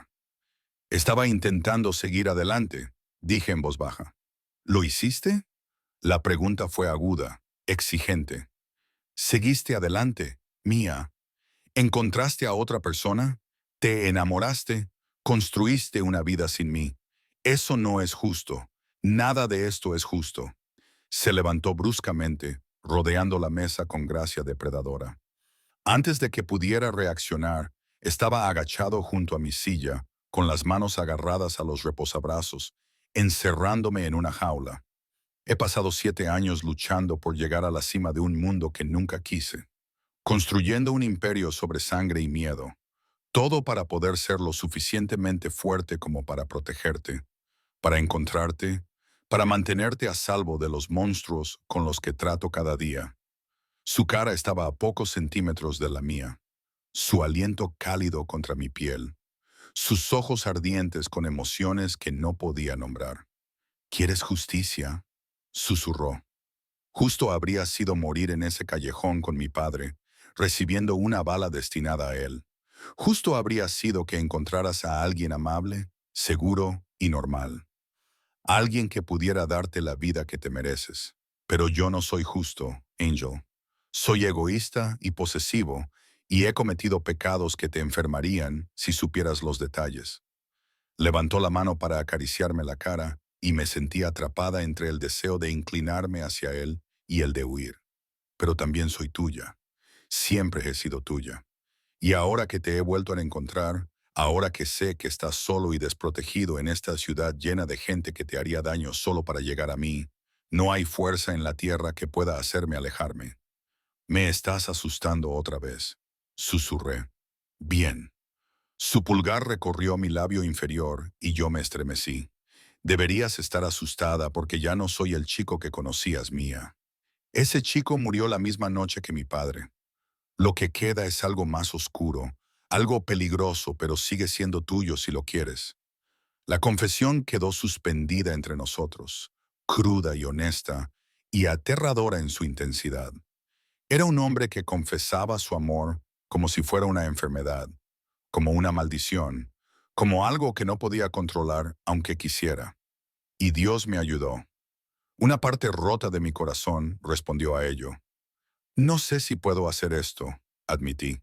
Estaba intentando seguir adelante, dije en voz baja. ¿Lo hiciste? La pregunta fue aguda, exigente. ¿Seguiste adelante, Mía? ¿Encontraste a otra persona? ¿Te enamoraste? ¿Construiste una vida sin mí? Eso no es justo. Nada de esto es justo. Se levantó bruscamente, rodeando la mesa con gracia depredadora. Antes de que pudiera reaccionar, estaba agachado junto a mi silla, con las manos agarradas a los reposabrazos, encerrándome en una jaula. He pasado 7 años luchando por llegar a la cima de un mundo que nunca quise, construyendo un imperio sobre sangre y miedo, todo para poder ser lo suficientemente fuerte como para protegerte, para encontrarte, para mantenerte a salvo de los monstruos con los que trato cada día. Su cara estaba a pocos centímetros de la mía, su aliento cálido contra mi piel, sus ojos ardientes con emociones que no podía nombrar. ¿Quieres justicia?, susurró. Justo habría sido morir en ese callejón con mi padre, recibiendo una bala destinada a él. Justo habría sido que encontraras a alguien amable, seguro y normal. Alguien que pudiera darte la vida que te mereces. Pero yo no soy justo, Angel. Soy egoísta y posesivo, y he cometido pecados que te enfermarían si supieras los detalles. Levantó la mano para acariciarme la cara, y me sentí atrapada entre el deseo de inclinarme hacia él y el de huir. Pero también soy tuya. Siempre he sido tuya. Y ahora que te he vuelto a encontrar, ahora que sé que estás solo y desprotegido en esta ciudad llena de gente que te haría daño solo para llegar a mí, no hay fuerza en la tierra que pueda hacerme alejarme. Me estás asustando otra vez, susurré. Bien. Su pulgar recorrió mi labio inferior y yo me estremecí. Deberías estar asustada porque ya no soy el chico que conocías, Mía. Ese chico murió la misma noche que mi padre. Lo que queda es algo más oscuro, algo peligroso, pero sigue siendo tuyo si lo quieres. La confesión quedó suspendida entre nosotros, cruda y honesta, y aterradora en su intensidad. Era un hombre que confesaba su amor como si fuera una enfermedad, como una maldición, como algo que no podía controlar aunque quisiera. Y Dios me ayudó. Una parte rota de mi corazón respondió a ello. No sé si puedo hacer esto, admití.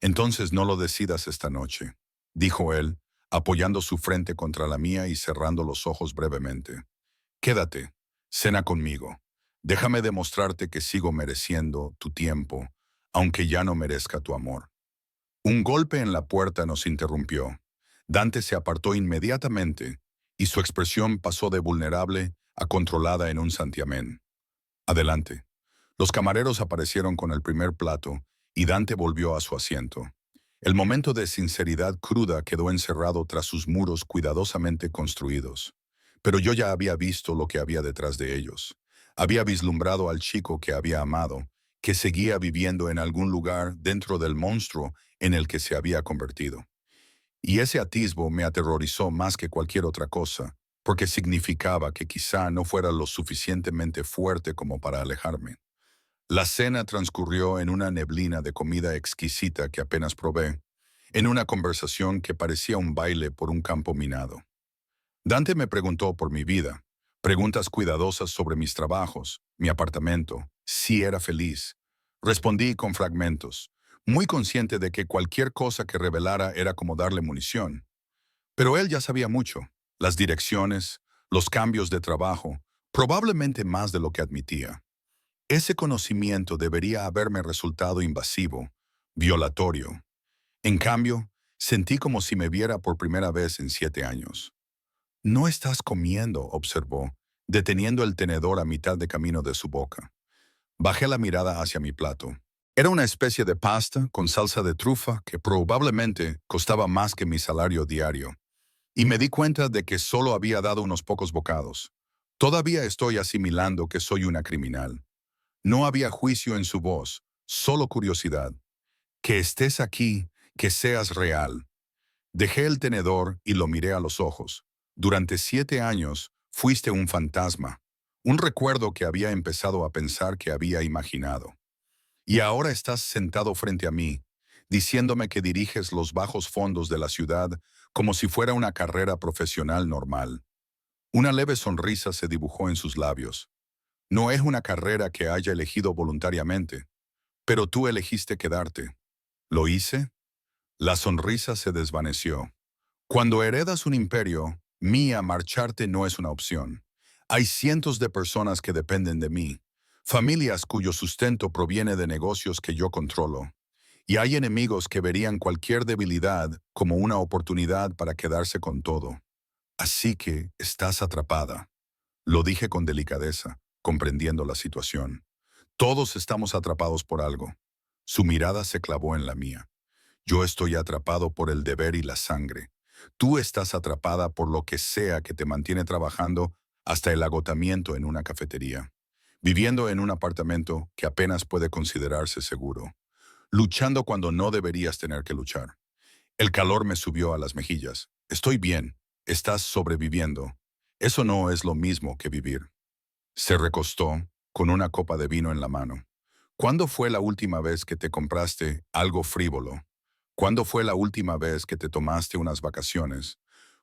Entonces no lo decidas esta noche, dijo él, apoyando su frente contra la mía y cerrando los ojos brevemente. Quédate, cena conmigo. Déjame demostrarte que sigo mereciendo tu tiempo, aunque ya no merezca tu amor. Un golpe en la puerta nos interrumpió. Dante se apartó inmediatamente y su expresión pasó de vulnerable a controlada en un santiamén. Adelante. Los camareros aparecieron con el primer plato y Dante volvió a su asiento. El momento de sinceridad cruda quedó encerrado tras sus muros cuidadosamente construidos. Pero yo ya había visto lo que había detrás de ellos. Había vislumbrado al chico que había amado, que seguía viviendo en algún lugar dentro del monstruo en el que se había convertido. Y ese atisbo me aterrorizó más que cualquier otra cosa, porque significaba que quizá no fuera lo suficientemente fuerte como para alejarme. La cena transcurrió en una neblina de comida exquisita que apenas probé, en una conversación que parecía un baile por un campo minado. Dante me preguntó por mi vida, preguntas cuidadosas sobre mis trabajos, mi apartamento, si era feliz. Respondí con fragmentos, muy consciente de que cualquier cosa que revelara era como darle munición. Pero él ya sabía mucho, las direcciones, los cambios de trabajo, probablemente más de lo que admitía. Ese conocimiento debería haberme resultado invasivo, violatorio. En cambio, sentí como si me viera por primera vez en 7 años. No estás comiendo, observó, deteniendo el tenedor a mitad de camino de su boca. Bajé la mirada hacia mi plato. Era una especie de pasta con salsa de trufa que probablemente costaba más que mi salario diario. Y me di cuenta de que solo había dado unos pocos bocados. Todavía estoy asimilando que soy una criminal. No había juicio en su voz, solo curiosidad. Que estés aquí, que seas real. Dejé el tenedor y lo miré a los ojos. Durante 7 años fuiste un fantasma, un recuerdo que había empezado a pensar que había imaginado. Y ahora estás sentado frente a mí, diciéndome que diriges los bajos fondos de la ciudad como si fuera una carrera profesional normal. Una leve sonrisa se dibujó en sus labios. No es una carrera que haya elegido voluntariamente, pero tú elegiste quedarte. ¿Lo hice? La sonrisa se desvaneció. Cuando heredas un imperio, mía, marcharte no es una opción. Hay cientos de personas que dependen de mí, familias cuyo sustento proviene de negocios que yo controlo, y hay enemigos que verían cualquier debilidad como una oportunidad para quedarse con todo. Así que estás atrapada. Lo dije con delicadeza, comprendiendo la situación. Todos estamos atrapados por algo. Su mirada se clavó en la mía. Yo estoy atrapado por el deber y la sangre. Tú estás atrapada por lo que sea que te mantiene trabajando hasta el agotamiento en una cafetería, viviendo en un apartamento que apenas puede considerarse seguro, luchando cuando no deberías tener que luchar. El calor me subió a las mejillas. Estoy bien. Estás sobreviviendo. Eso no es lo mismo que vivir. Se recostó, con una copa de vino en la mano. ¿Cuándo fue la última vez que te compraste algo frívolo? ¿Cuándo fue la última vez que te tomaste unas vacaciones?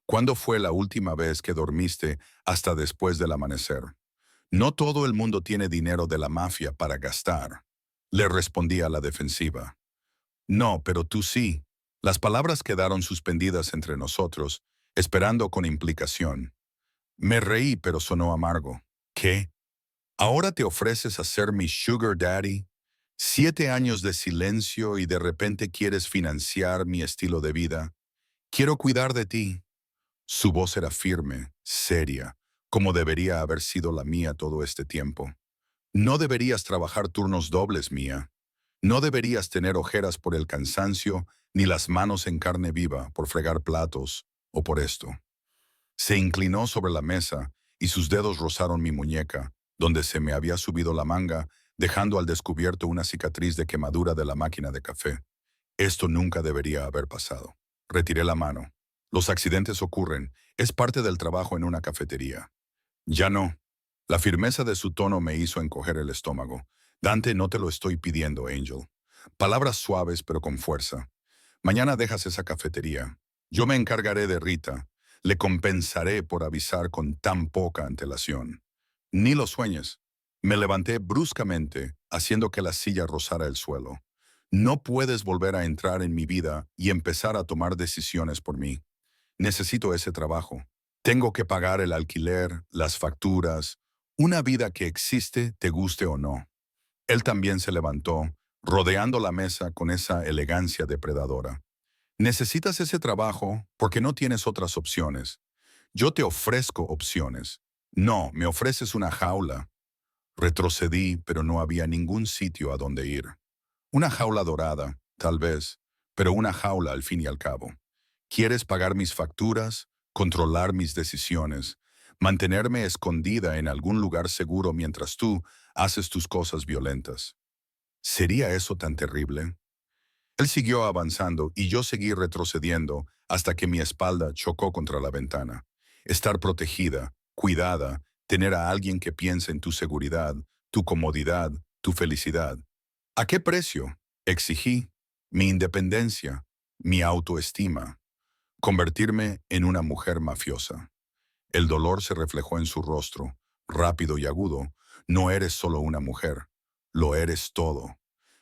¿Cuándo fue la última vez que dormiste hasta después del amanecer? No todo el mundo tiene dinero de la mafia para gastar. Le respondí a la defensiva. No, pero tú sí. Las palabras quedaron suspendidas entre nosotros, esperando con implicación. Me reí, pero sonó amargo. ¿Qué? ¿Ahora te ofreces a ser mi sugar daddy? 7 años de silencio y de repente quieres financiar mi estilo de vida. Quiero cuidar de ti. Su voz era firme, seria, como debería haber sido la mía todo este tiempo. No deberías trabajar turnos dobles, mía. No deberías tener ojeras por el cansancio, ni las manos en carne viva por fregar platos, o por esto. Se inclinó sobre la mesa y sus dedos rozaron mi muñeca, donde se me había subido la manga, dejando al descubierto una cicatriz de quemadura de la máquina de café. Esto nunca debería haber pasado. Retiré la mano. Los accidentes ocurren, es parte del trabajo en una cafetería. Ya no. La firmeza de su tono me hizo encoger el estómago. Dante, no te lo estoy pidiendo, Angel. Palabras suaves pero con fuerza. Mañana dejas esa cafetería. Yo me encargaré de Rita. Le compensaré por avisar con tan poca antelación. Ni lo sueñes. Me levanté bruscamente, haciendo que la silla rozara el suelo. No puedes volver a entrar en mi vida y empezar a tomar decisiones por mí. Necesito ese trabajo. Tengo que pagar el alquiler, las facturas, una vida que existe, te guste o no. Él también se levantó, rodeando la mesa con esa elegancia depredadora. Necesitas ese trabajo porque no tienes otras opciones. Yo te ofrezco opciones. No, me ofreces una jaula. Retrocedí, pero no había ningún sitio a donde ir. Una jaula dorada, tal vez, pero una jaula al fin y al cabo. ¿Quieres pagar mis facturas, controlar mis decisiones, mantenerme escondida en algún lugar seguro mientras tú haces tus cosas violentas? ¿Sería eso tan terrible? Él siguió avanzando y yo seguí retrocediendo hasta que mi espalda chocó contra la ventana. Estar protegida, cuidada, tener a alguien que piense en tu seguridad, tu comodidad, tu felicidad. ¿A qué precio? Exigí mi independencia, mi autoestima, convertirme en una mujer mafiosa. El dolor se reflejó en su rostro, rápido y agudo. No eres solo una mujer, lo eres todo.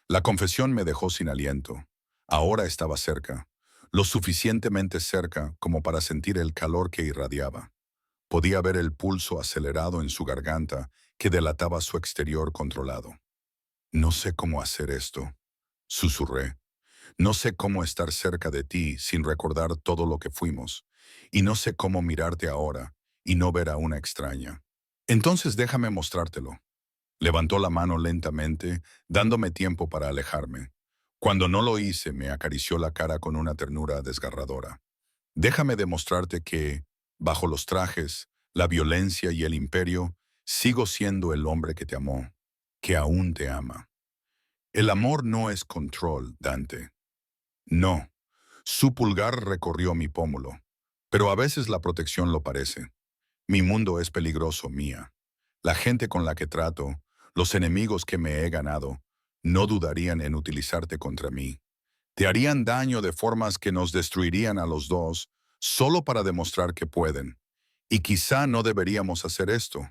La confesión me dejó sin aliento. Ahora estaba cerca, lo suficientemente cerca como para sentir el calor que irradiaba. Podía ver el pulso acelerado en su garganta que delataba su exterior controlado. No sé cómo hacer esto, susurré. No sé cómo estar cerca de ti sin recordar todo lo que fuimos, y no sé cómo mirarte ahora y no ver a una extraña. Entonces déjame mostrártelo. Levantó la mano lentamente, dándome tiempo para alejarme. Cuando no lo hice, me acarició la cara con una ternura desgarradora. Déjame demostrarte que, bajo los trajes, la violencia y el imperio, sigo siendo el hombre que te amó, que aún te ama. El amor no es control, Dante. No. Su pulgar recorrió mi pómulo. Pero a veces la protección lo parece. Mi mundo es peligroso, Mía. La gente con la que trato, los enemigos que me he ganado, no dudarían en utilizarte contra mí. Te harían daño de formas que nos destruirían a los dos, solo para demostrar que pueden. Y quizá no deberíamos hacer esto.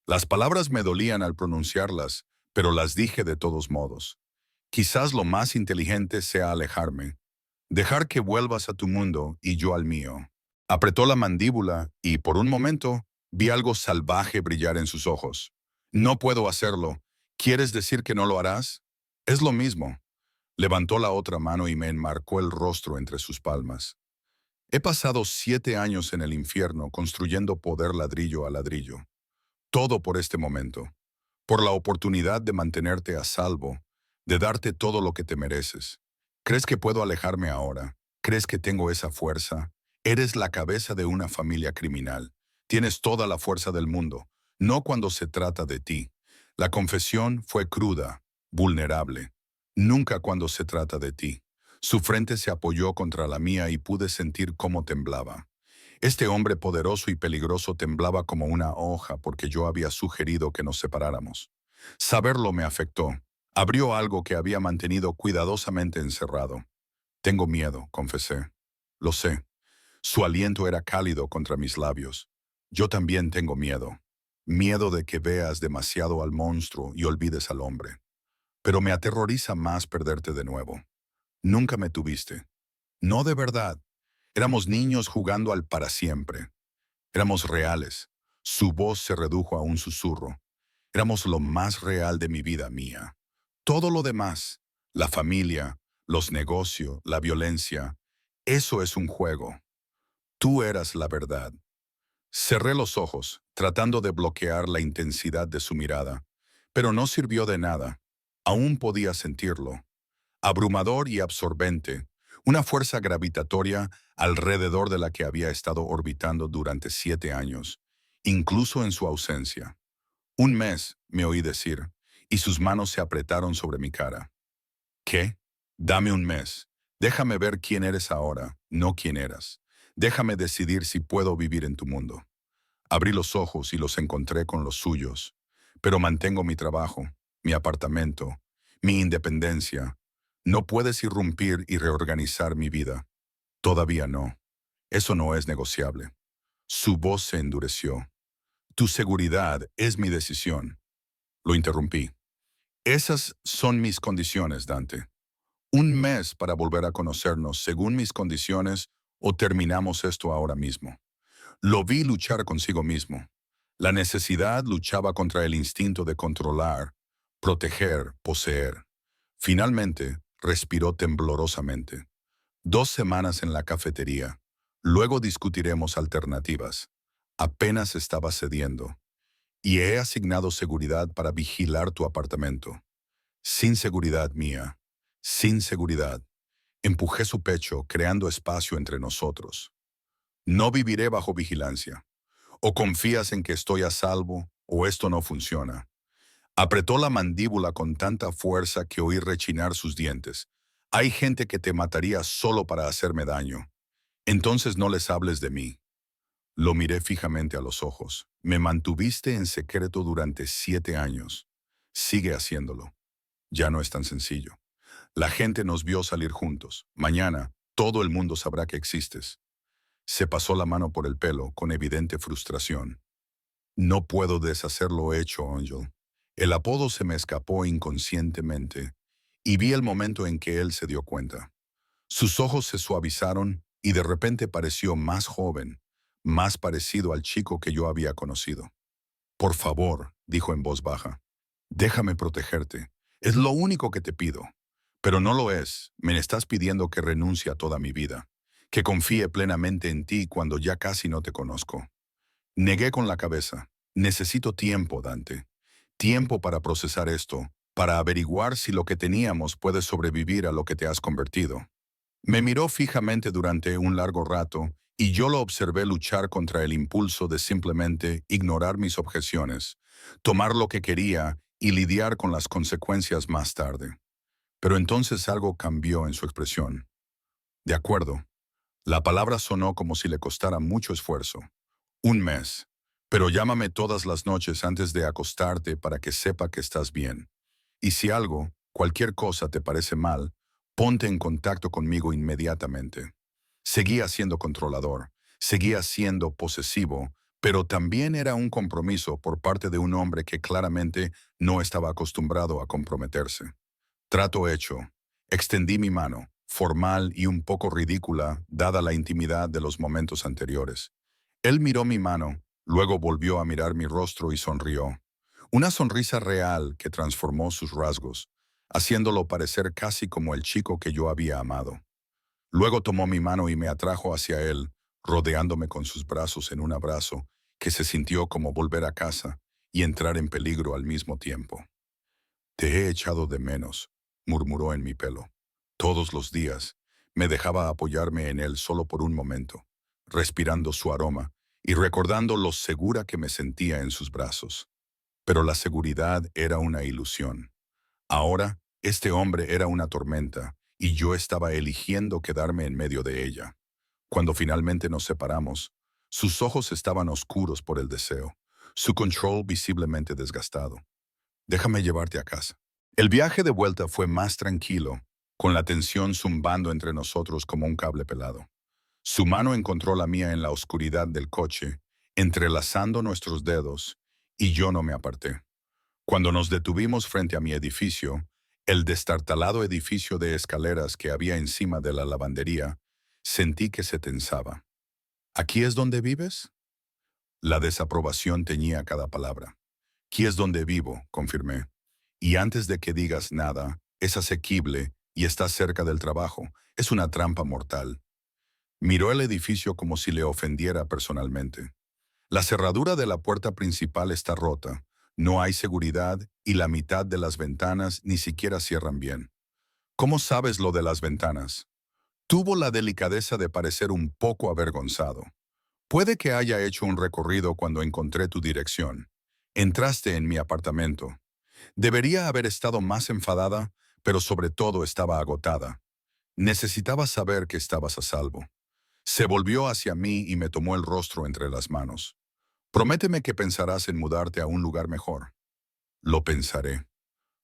Las palabras me dolían al pronunciarlas, pero las dije de todos modos. Quizás lo más inteligente sea alejarme. Dejar que vuelvas a tu mundo y yo al mío. Apretó la mandíbula y, por un momento, vi algo salvaje brillar en sus ojos. No puedo hacerlo. ¿Quieres decir que no lo harás? Es lo mismo. Levantó la otra mano y me enmarcó el rostro entre sus palmas. He pasado 7 años en el infierno construyendo poder ladrillo a ladrillo. Todo por este momento. Por la oportunidad de mantenerte a salvo, de darte todo lo que te mereces. ¿Crees que puedo alejarme ahora? ¿Crees que tengo esa fuerza? Eres la cabeza de una familia criminal. Tienes toda la fuerza del mundo, no cuando se trata de ti. La confesión fue cruda, vulnerable. Nunca cuando se trata de ti. Su frente se apoyó contra la mía y pude sentir cómo temblaba. Este hombre poderoso y peligroso temblaba como una hoja porque yo había sugerido que nos separáramos. Saberlo me afectó. Abrió algo que había mantenido cuidadosamente encerrado. Tengo miedo, confesé. Lo sé. Su aliento era cálido contra mis labios. Yo también tengo miedo. Miedo de que veas demasiado al monstruo y olvides al hombre. Pero me aterroriza más perderte de nuevo. Nunca me tuviste. No de verdad. Éramos niños jugando al para siempre. Éramos reales. Su voz se redujo a un susurro. Éramos lo más real de mi vida mía. Todo lo demás, la familia, los negocios, la violencia, eso es un juego. Tú eras la verdad. Cerré los ojos, tratando de bloquear la intensidad de su mirada, pero no sirvió de nada. Aún podía sentirlo. Abrumador y absorbente, una fuerza gravitatoria alrededor de la que había estado orbitando durante 7 años, incluso en su ausencia. 1 mes, me oí decir, y sus manos se apretaron sobre mi cara. ¿Qué? Dame 1 mes. Déjame ver quién eres ahora, no quién eras. Déjame decidir si puedo vivir en tu mundo. Abrí los ojos y los encontré con los suyos, pero mantengo mi trabajo, mi apartamento, mi independencia. No puedes irrumpir y reorganizar mi vida. Todavía no. Eso no es negociable. Su voz se endureció. Tu seguridad es mi decisión. Lo interrumpí. Esas son mis condiciones, Dante. 1 mes para volver a conocernos según mis condiciones o terminamos esto ahora mismo. Lo vi luchar consigo mismo. La necesidad luchaba contra el instinto de controlar, proteger, poseer. Finalmente, respiró temblorosamente. 2 semanas en la cafetería. Luego discutiremos alternativas. Apenas estaba cediendo. Y he asignado seguridad para vigilar tu apartamento. Sin seguridad mía. Sin seguridad. Empujé su pecho, creando espacio entre nosotros. No viviré bajo vigilancia. O confías en que estoy a salvo, o esto no funciona. Apretó la mandíbula con tanta fuerza que oí rechinar sus dientes. Hay gente que te mataría solo para hacerme daño. Entonces no les hables de mí. Lo miré fijamente a los ojos. Me mantuviste en secreto durante 7 años. Sigue haciéndolo. Ya no es tan sencillo. La gente nos vio salir juntos. Mañana, todo el mundo sabrá que existes. Se pasó la mano por el pelo con evidente frustración. No puedo deshacer lo hecho, Angel. El apodo se me escapó inconscientemente y vi el momento en que él se dio cuenta. Sus ojos se suavizaron y de repente pareció más joven, más parecido al chico que yo había conocido. Por favor, dijo en voz baja, déjame protegerte. Es lo único que te pido. Pero no lo es. Me estás pidiendo que renuncie a toda mi vida, que confíe plenamente en ti cuando ya casi no te conozco. Negué con la cabeza. Necesito tiempo, Dante. Tiempo para procesar esto, para averiguar si lo que teníamos puede sobrevivir a lo que te has convertido. Me miró fijamente durante un largo rato y yo lo observé luchar contra el impulso de simplemente ignorar mis objeciones, tomar lo que quería y lidiar con las consecuencias más tarde. Pero entonces algo cambió en su expresión. De acuerdo. La palabra sonó como si le costara mucho esfuerzo. Un mes. Pero llámame todas las noches antes de acostarte para que sepa que estás bien. Y si algo, cualquier cosa te parece mal, ponte en contacto conmigo inmediatamente. Seguía siendo controlador, seguía siendo posesivo, pero también era un compromiso por parte de un hombre que claramente no estaba acostumbrado a comprometerse. Trato hecho. Extendí mi mano, formal y un poco ridícula, dada la intimidad de los momentos anteriores. Él miró mi mano, luego volvió a mirar mi rostro y sonrió. Una sonrisa real que transformó sus rasgos, haciéndolo parecer casi como el chico que yo había amado. Luego tomó mi mano y me atrajo hacia él, rodeándome con sus brazos en un abrazo que se sintió como volver a casa y entrar en peligro al mismo tiempo. Te he echado de menos, murmuró en mi pelo. Todos los días me dejaba apoyarme en él solo por un momento, respirando su aroma y recordando lo segura que me sentía en sus brazos. Pero la seguridad era una ilusión. Ahora, este hombre era una tormenta y yo estaba eligiendo quedarme en medio de ella. Cuando finalmente nos separamos, sus ojos estaban oscuros por el deseo, su control visiblemente desgastado. Déjame llevarte a casa. El viaje de vuelta fue más tranquilo, con la tensión zumbando entre nosotros como un cable pelado. Su mano encontró la mía en la oscuridad del coche, entrelazando nuestros dedos, y yo no me aparté. Cuando nos detuvimos frente a mi edificio, el destartalado edificio de escaleras que había encima de la lavandería, sentí que se tensaba. ¿Aquí es donde vives? La desaprobación teñía cada palabra. Aquí es donde vivo, confirmé. Y antes de que digas nada, es asequible y está cerca del trabajo. Es una trampa mortal. Miró el edificio como si le ofendiera personalmente. La cerradura de la puerta principal está rota. No hay seguridad y la mitad de las ventanas ni siquiera cierran bien. ¿Cómo sabes lo de las ventanas? Tuvo la delicadeza de parecer un poco avergonzado. Puede que haya hecho un recorrido cuando encontré tu dirección. Entraste en mi apartamento. Debería haber estado más enfadada, pero sobre todo estaba agotada. Necesitaba saber que estabas a salvo. Se volvió hacia mí y me tomó el rostro entre las manos. Prométeme que pensarás en mudarte a un lugar mejor. Lo pensaré.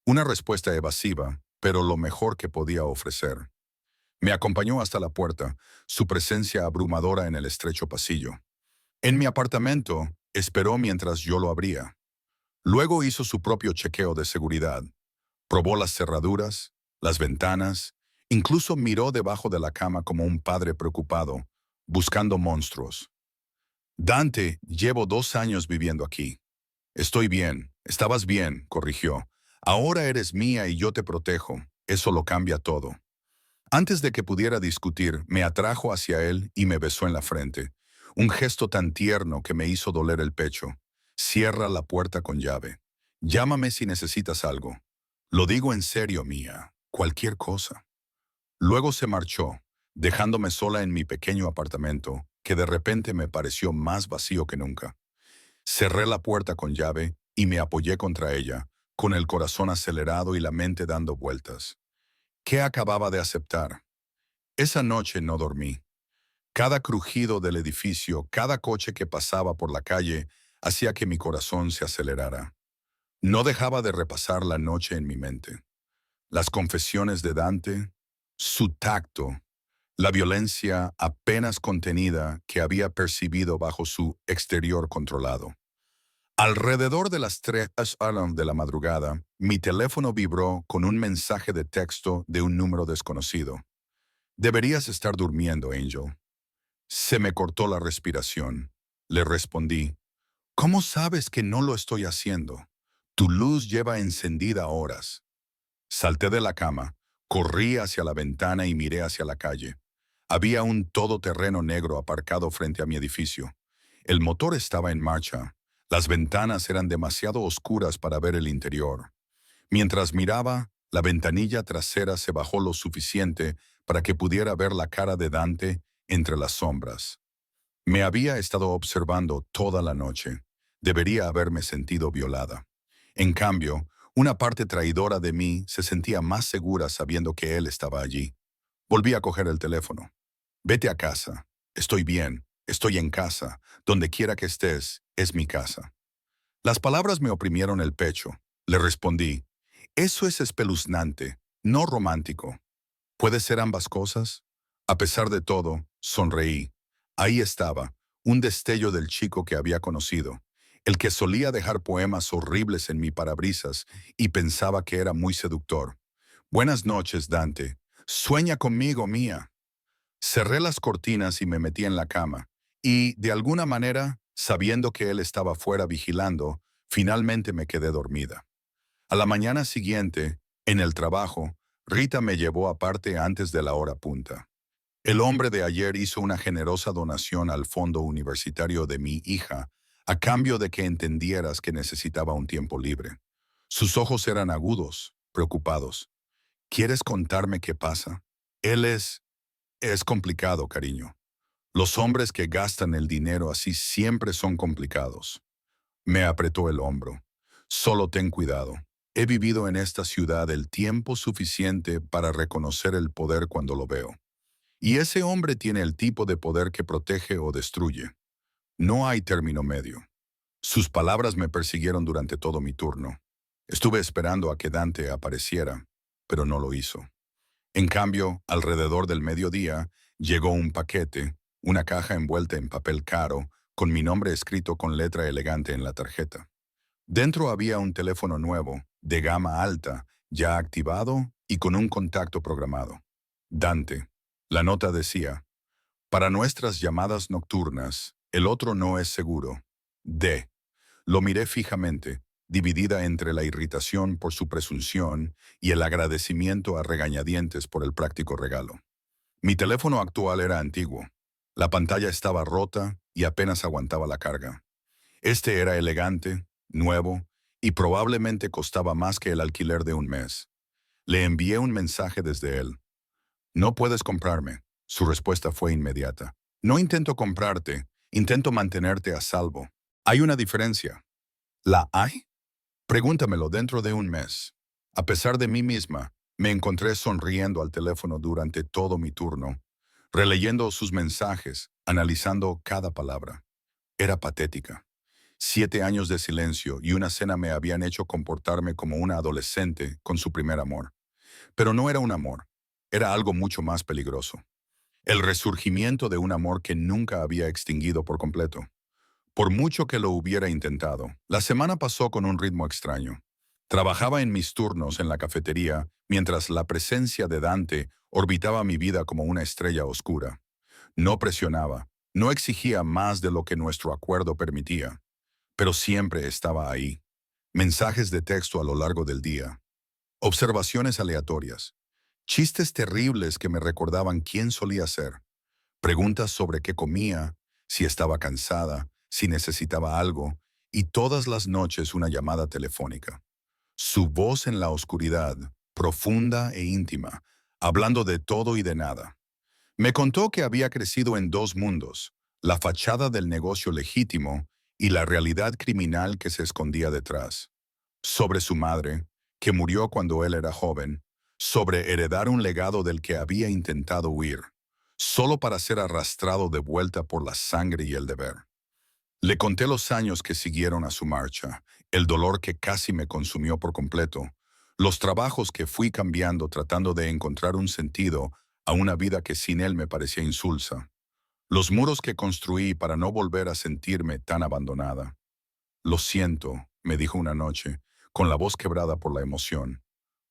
Una respuesta evasiva, pero lo mejor que podía ofrecer. Me acompañó hasta la puerta, su presencia abrumadora en el estrecho pasillo. En mi apartamento, esperó mientras yo lo abría. Luego hizo su propio chequeo de seguridad. Probó las cerraduras, las ventanas, incluso miró debajo de la cama como un padre preocupado, buscando monstruos. Dante, llevo 2 años viviendo aquí. Estoy bien, estabas bien, corrigió. Ahora eres mía y yo te protejo. Eso lo cambia todo. Antes de que pudiera discutir, me atrajo hacia él y me besó en la frente. Un gesto tan tierno que me hizo doler el pecho. Cierra la puerta con llave. Llámame si necesitas algo. Lo digo en serio, mía. Cualquier cosa. Luego se marchó, dejándome sola en mi pequeño apartamento, que de repente me pareció más vacío que nunca. Cerré la puerta con llave y me apoyé contra ella, con el corazón acelerado y la mente dando vueltas. ¿Qué acababa de aceptar? Esa noche no dormí. Cada crujido del edificio, cada coche que pasaba por la calle, hacía que mi corazón se acelerara. No dejaba de repasar la noche en mi mente. Las confesiones de Dante, su tacto, la violencia apenas contenida que había percibido bajo su exterior controlado. Alrededor de las 3 de la madrugada, mi teléfono vibró con un mensaje de texto de un número desconocido. Deberías estar durmiendo, Angel. Se me cortó la respiración. Le respondí, ¿cómo sabes que no lo estoy haciendo? Tu luz lleva encendida horas. Salté de la cama, corrí hacia la ventana y miré hacia la calle. Había un todoterreno negro aparcado frente a mi edificio. El motor estaba en marcha. Las ventanas eran demasiado oscuras para ver el interior. Mientras miraba, la ventanilla trasera se bajó lo suficiente para que pudiera ver la cara de Dante entre las sombras. Me había estado observando toda la noche. Debería haberme sentido violada. En cambio, una parte traidora de mí se sentía más segura sabiendo que él estaba allí. Volví a coger el teléfono. Vete a casa. Estoy bien. Estoy en casa. Donde quiera que estés, es mi casa. Las palabras me oprimieron el pecho. Le respondí, eso es espeluznante, no romántico. ¿Puede ser ambas cosas? A pesar de todo, sonreí. Ahí estaba, un destello del chico que había conocido, el que solía dejar poemas horribles en mi parabrisas y pensaba que era muy seductor. Buenas noches, Dante. Sueña conmigo, mía. Cerré las cortinas y me metí en la cama, y, de alguna manera, sabiendo que él estaba fuera vigilando, finalmente me quedé dormida. A la mañana siguiente, en el trabajo, Rita me llevó aparte antes de la hora punta. El hombre de ayer hizo una generosa donación al fondo universitario de mi hija, a cambio de que entendieras que necesitaba un tiempo libre. Sus ojos eran agudos, preocupados. ¿Quieres contarme qué pasa? Él es complicado, cariño. Los hombres que gastan el dinero así siempre son complicados. Me apretó el hombro. Solo ten cuidado. He vivido en esta ciudad el tiempo suficiente para reconocer el poder cuando lo veo. Y ese hombre tiene el tipo de poder que protege o destruye. No hay término medio. Sus palabras me persiguieron durante todo mi turno. Estuve esperando a que Dante apareciera, pero no lo hizo. En cambio, alrededor del mediodía, llegó un paquete, una caja envuelta en papel caro, con mi nombre escrito con letra elegante en la tarjeta. Dentro había un teléfono nuevo, de gama alta, ya activado y con un contacto programado. Dante. La nota decía, para nuestras llamadas nocturnas, el otro no es seguro. D. Lo miré fijamente, dividida entre la irritación por su presunción y el agradecimiento a regañadientes por el práctico regalo. Mi teléfono actual era antiguo. La pantalla estaba rota y apenas aguantaba la carga. Este era elegante, nuevo, y probablemente costaba más que el alquiler de un mes. Le envié un mensaje desde él. No puedes comprarme. Su respuesta fue inmediata. No intento comprarte, intento mantenerte a salvo. Hay una diferencia. ¿La hay? Pregúntamelo dentro de un mes. A pesar de mí misma, me encontré sonriendo al teléfono durante todo mi turno, releyendo sus mensajes, analizando cada palabra. Era patética. 7 años de silencio y una cena me habían hecho comportarme como una adolescente con su primer amor. Pero no era un amor, era algo mucho más peligroso. El resurgimiento de un amor que nunca había extinguido por completo. Por mucho que lo hubiera intentado, la semana pasó con un ritmo extraño. Trabajaba en mis turnos en la cafetería, mientras la presencia de Dante orbitaba mi vida como una estrella oscura. No presionaba, no exigía más de lo que nuestro acuerdo permitía, pero siempre estaba ahí. Mensajes de texto a lo largo del día, observaciones aleatorias, chistes terribles que me recordaban quién solía ser, preguntas sobre qué comía, si estaba cansada, si necesitaba algo, y todas las noches una llamada telefónica. Su voz en la oscuridad, profunda e íntima, hablando de todo y de nada. Me contó que había crecido en dos mundos, la fachada del negocio legítimo y la realidad criminal que se escondía detrás. Sobre su madre, que murió cuando él era joven, sobre heredar un legado del que había intentado huir, solo para ser arrastrado de vuelta por la sangre y el deber. Le conté los años que siguieron a su marcha, el dolor que casi me consumió por completo, los trabajos que fui cambiando tratando de encontrar un sentido a una vida que sin él me parecía insulsa. Los muros que construí para no volver a sentirme tan abandonada. Lo siento, me dijo una noche, con la voz quebrada por la emoción.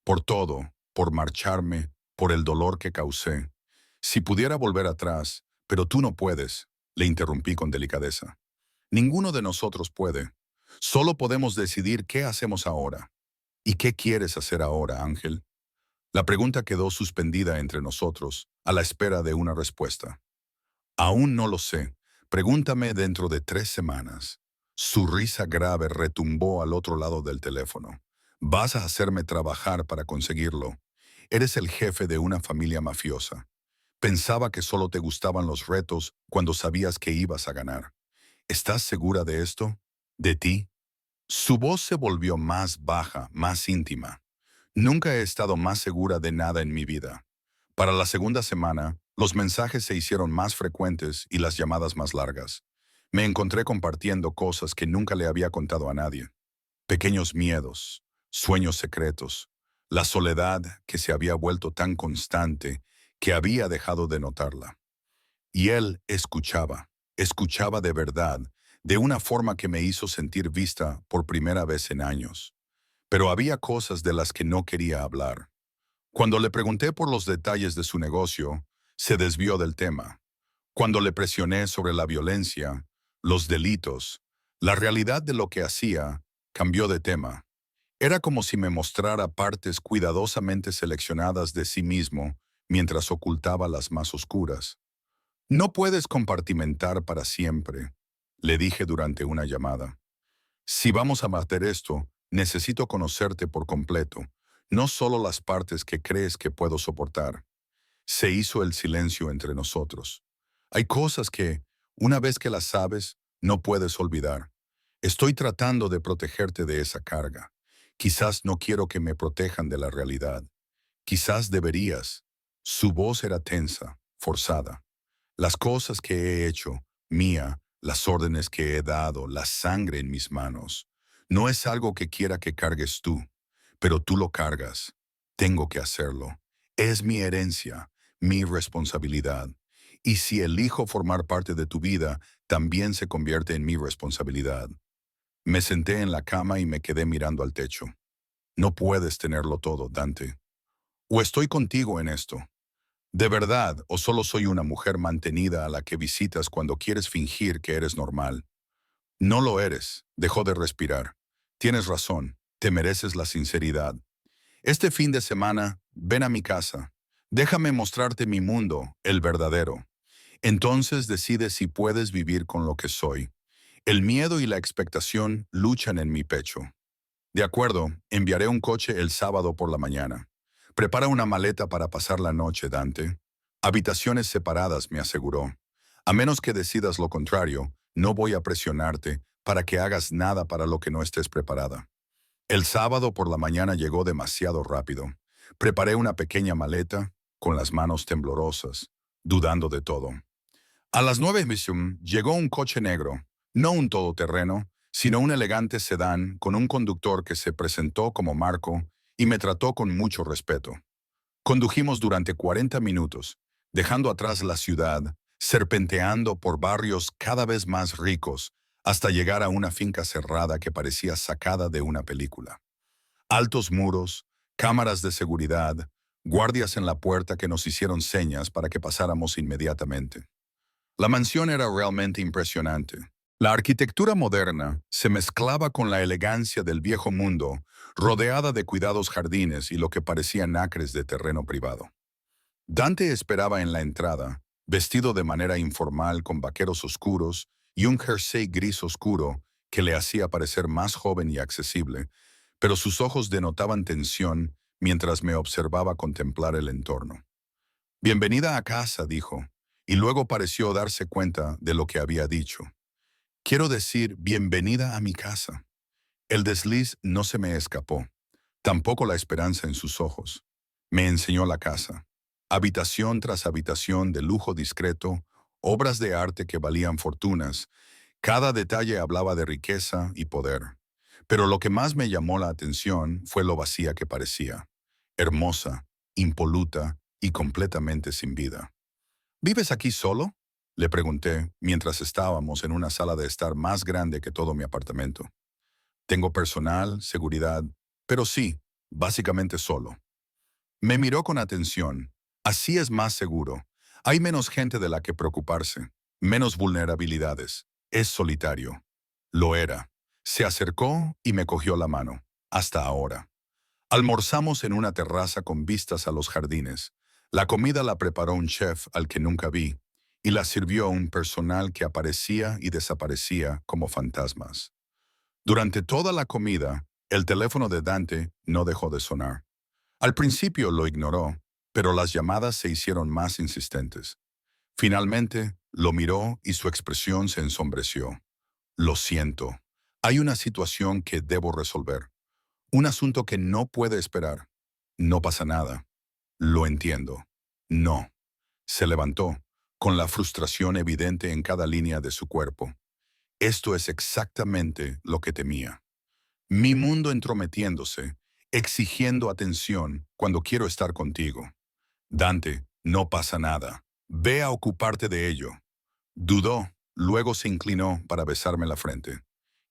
Por todo, por marcharme, por el dolor que causé. Si pudiera volver atrás, pero tú no puedes, le interrumpí con delicadeza. Ninguno de nosotros puede. Solo podemos decidir qué hacemos ahora. ¿Y qué quieres hacer ahora, Ángel? La pregunta quedó suspendida entre nosotros, a la espera de una respuesta. Aún no lo sé. Pregúntame dentro de 3 semanas. Su risa grave retumbó al otro lado del teléfono. Vas a hacerme trabajar para conseguirlo. Eres el jefe de una familia mafiosa. Pensaba que solo te gustaban los retos cuando sabías que ibas a ganar. ¿Estás segura de esto? ¿De ti? Su voz se volvió más baja, más íntima. Nunca he estado más segura de nada en mi vida. Para la segunda semana, los mensajes se hicieron más frecuentes y las llamadas más largas. Me encontré compartiendo cosas que nunca le había contado a nadie. Pequeños miedos, sueños secretos, la soledad que se había vuelto tan constante que había dejado de notarla. Y él escuchaba de verdad, de una forma que me hizo sentir vista por primera vez en años. Pero había cosas de las que no quería hablar. Cuando le pregunté por los detalles de su negocio, se desvió del tema. Cuando le presioné sobre la violencia, los delitos, la realidad de lo que hacía, cambió de tema. Era como si me mostrara partes cuidadosamente seleccionadas de sí mismo mientras ocultaba las más oscuras. No puedes compartimentar para siempre, le dije durante una llamada. Si vamos a hacer esto, necesito conocerte por completo, no solo las partes que crees que puedo soportar. Se hizo el silencio entre nosotros. Hay cosas que, una vez que las sabes, no puedes olvidar. Estoy tratando de protegerte de esa carga. Quizás no quiero que me protejan de la realidad. Quizás deberías. Su voz era tensa, forzada. Las cosas que he hecho, mía, las órdenes que he dado, la sangre en mis manos, no es algo que quiera que cargues tú, pero tú lo cargas. Tengo que hacerlo. Es mi herencia, mi responsabilidad. Y si elijo formar parte de tu vida, también se convierte en mi responsabilidad. Me senté en la cama y me quedé mirando al techo. No puedes tenerlo todo, Dante. O estoy contigo en esto. ¿De verdad o solo soy una mujer mantenida a la que visitas cuando quieres fingir que eres normal? No lo eres, dejó de respirar. Tienes razón, te mereces la sinceridad. Este fin de semana, ven a mi casa. Déjame mostrarte mi mundo, el verdadero. Entonces decide si puedes vivir con lo que soy. El miedo y la expectación luchan en mi pecho. De acuerdo, enviaré un coche el sábado por la mañana. Prepara una maleta para pasar la noche, Dante. Habitaciones separadas, me aseguró. A menos que decidas lo contrario, no voy a presionarte para que hagas nada para lo que no estés preparada. El sábado por la mañana llegó demasiado rápido. Preparé una pequeña maleta, con las manos temblorosas, dudando de todo. A las 9 llegó un coche negro, no un todoterreno, sino un elegante sedán con un conductor que se presentó como Marco y me trató con mucho respeto. Condujimos durante 40 minutos, dejando atrás la ciudad, serpenteando por barrios cada vez más ricos, hasta llegar a una finca cerrada que parecía sacada de una película. Altos muros, cámaras de seguridad, guardias en la puerta que nos hicieron señas para que pasáramos inmediatamente. La mansión era realmente impresionante. La arquitectura moderna se mezclaba con la elegancia del viejo mundo, rodeada de cuidados jardines y lo que parecían acres de terreno privado. Dante esperaba en la entrada, vestido de manera informal con vaqueros oscuros y un jersey gris oscuro que le hacía parecer más joven y accesible, pero sus ojos denotaban tensión mientras me observaba contemplar el entorno. Bienvenida a casa, dijo, y luego pareció darse cuenta de lo que había dicho. Quiero decir, bienvenida a mi casa. El desliz no se me escapó, tampoco la esperanza en sus ojos. Me enseñó la casa. Habitación tras habitación de lujo discreto, obras de arte que valían fortunas. Cada detalle hablaba de riqueza y poder. Pero lo que más me llamó la atención fue lo vacía que parecía. Hermosa, impoluta y completamente sin vida. ¿Vives aquí solo?, le pregunté mientras estábamos en una sala de estar más grande que todo mi apartamento. Tengo personal, seguridad, pero sí, básicamente solo. Me miró con atención. Así es más seguro. Hay menos gente de la que preocuparse, menos vulnerabilidades. Es solitario. Lo era. Se acercó y me cogió la mano. Hasta ahora. Almorzamos en una terraza con vistas a los jardines. La comida la preparó un chef al que nunca vi, y la sirvió un personal que aparecía y desaparecía como fantasmas. Durante toda la comida, el teléfono de Dante no dejó de sonar. Al principio lo ignoró, pero las llamadas se hicieron más insistentes. Finalmente, lo miró y su expresión se ensombreció. Lo siento. Hay una situación que debo resolver. Un asunto que no puede esperar. No pasa nada. Lo entiendo. No. Se levantó, con la frustración evidente en cada línea de su cuerpo. Esto es exactamente lo que temía. Mi mundo entrometiéndose, exigiendo atención cuando quiero estar contigo. Dante, no pasa nada. Ve a ocuparte de ello. Dudó, luego se inclinó para besarme la frente.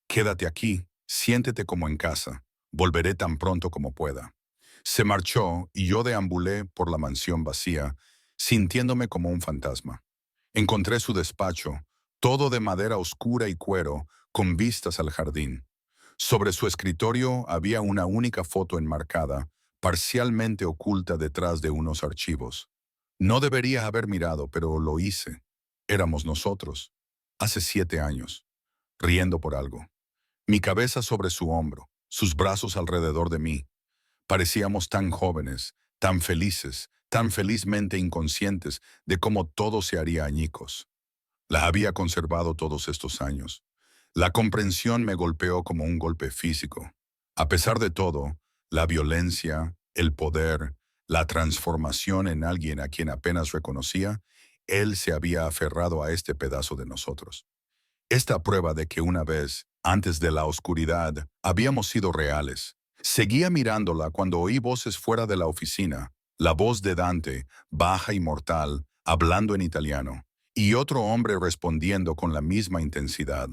Quédate aquí, siéntete como en casa. Volveré tan pronto como pueda. Se marchó y yo deambulé por la mansión vacía, sintiéndome como un fantasma. Encontré su despacho, todo de madera oscura y cuero, con vistas al jardín. Sobre su escritorio había una única foto enmarcada, parcialmente oculta detrás de unos archivos. No debería haber mirado, pero lo hice. Éramos nosotros, hace 7 años, riendo por algo. Mi cabeza sobre su hombro, sus brazos alrededor de mí. Parecíamos tan jóvenes, tan felices, tan felizmente inconscientes de cómo todo se haría añicos. La había conservado todos estos años. La comprensión me golpeó como un golpe físico. A pesar de todo, la violencia, el poder, la transformación en alguien a quien apenas reconocía, él se había aferrado a este pedazo de nosotros. Esta prueba de que una vez, antes de la oscuridad, habíamos sido reales. Seguía mirándola cuando oí voces fuera de la oficina, la voz de Dante, baja y mortal, hablando en italiano, y otro hombre respondiendo con la misma intensidad.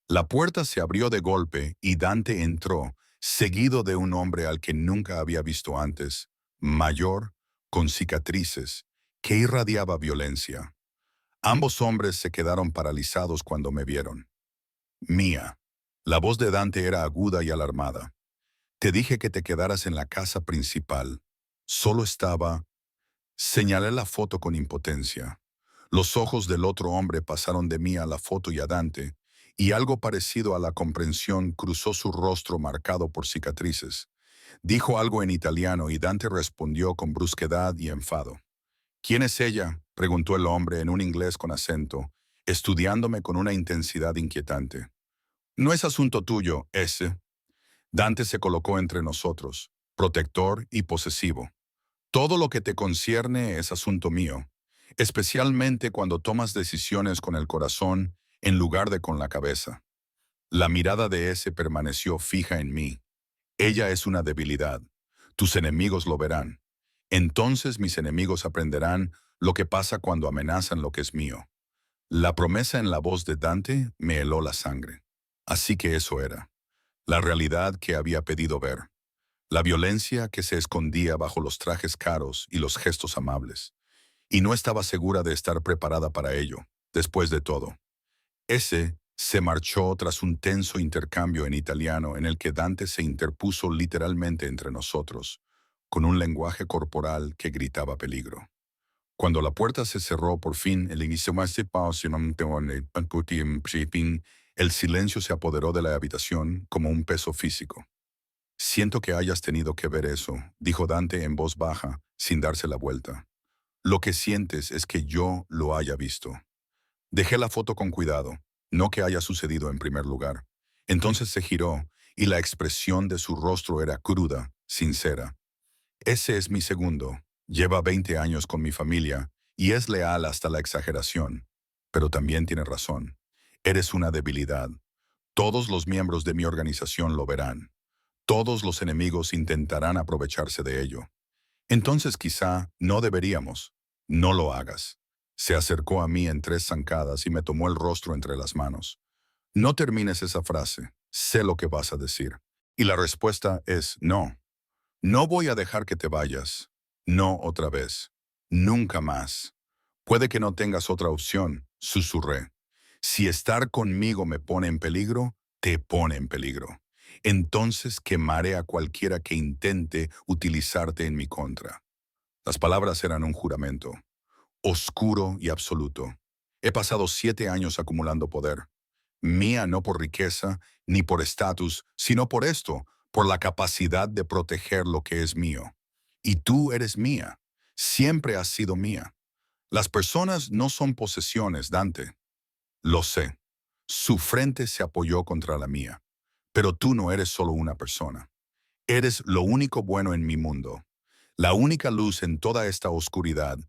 La puerta se abrió de golpe y Dante entró, seguido de un hombre al que nunca había visto antes, mayor, con cicatrices, que irradiaba violencia. Ambos hombres se quedaron paralizados cuando me vieron. Mía. La voz de Dante era aguda y alarmada. Te dije que te quedaras en la casa principal. Solo estaba... Señalé la foto con impotencia. Los ojos del otro hombre pasaron de mí a la foto y a Dante, y algo parecido a la comprensión cruzó su rostro marcado por cicatrices. Dijo algo en italiano y Dante respondió con brusquedad y enfado. ¿Quién es ella?, preguntó el hombre en un inglés con acento, estudiándome con una intensidad inquietante. No es asunto tuyo, ese. Dante se colocó entre nosotros, protector y posesivo. Todo lo que te concierne es asunto mío, especialmente cuando tomas decisiones con el corazón en lugar de con la cabeza. La mirada de ese permaneció fija en mí. Ella es una debilidad. Tus enemigos lo verán. Entonces mis enemigos aprenderán lo que pasa cuando amenazan lo que es mío. La promesa en la voz de Dante me heló la sangre. Así que eso era. La realidad que había pedido ver. La violencia que se escondía bajo los trajes caros y los gestos amables. Y no estaba segura de estar preparada para ello, después de todo. Ese se marchó tras un tenso intercambio en italiano en el que Dante se interpuso literalmente entre nosotros, con un lenguaje corporal que gritaba peligro. Cuando la puerta se cerró por fin, el silencio se apoderó de la habitación como un peso físico. Siento que hayas tenido que ver eso, dijo Dante en voz baja, sin darse la vuelta. Lo que sientes es que yo lo haya visto. Dejé la foto con cuidado, no que haya sucedido en primer lugar. Entonces se giró, y la expresión de su rostro era cruda, sincera. Ese es mi segundo. Lleva 20 años con mi familia, y es leal hasta la exageración. Pero también tiene razón. Eres una debilidad. Todos los miembros de mi organización lo verán. Todos los enemigos intentarán aprovecharse de ello. Entonces quizá no deberíamos. No lo hagas. Se acercó a mí en 3 zancadas y me tomó el rostro entre las manos. No termines esa frase. Sé lo que vas a decir. Y la respuesta es no. No voy a dejar que te vayas. No otra vez. Nunca más. Puede que no tengas otra opción, susurré. Si estar conmigo me pone en peligro, te pone en peligro. Entonces quemaré a cualquiera que intente utilizarte en mi contra. Las palabras eran un juramento, oscuro y absoluto. He pasado 7 años acumulando poder. Mía no por riqueza ni por estatus, sino por esto, por la capacidad de proteger lo que es mío. Y tú eres mía. Siempre has sido mía. Las personas no son posesiones, Dante. Lo sé. Su frente se apoyó contra la mía. Pero tú no eres solo una persona. Eres lo único bueno en mi mundo, la única luz en toda esta oscuridad.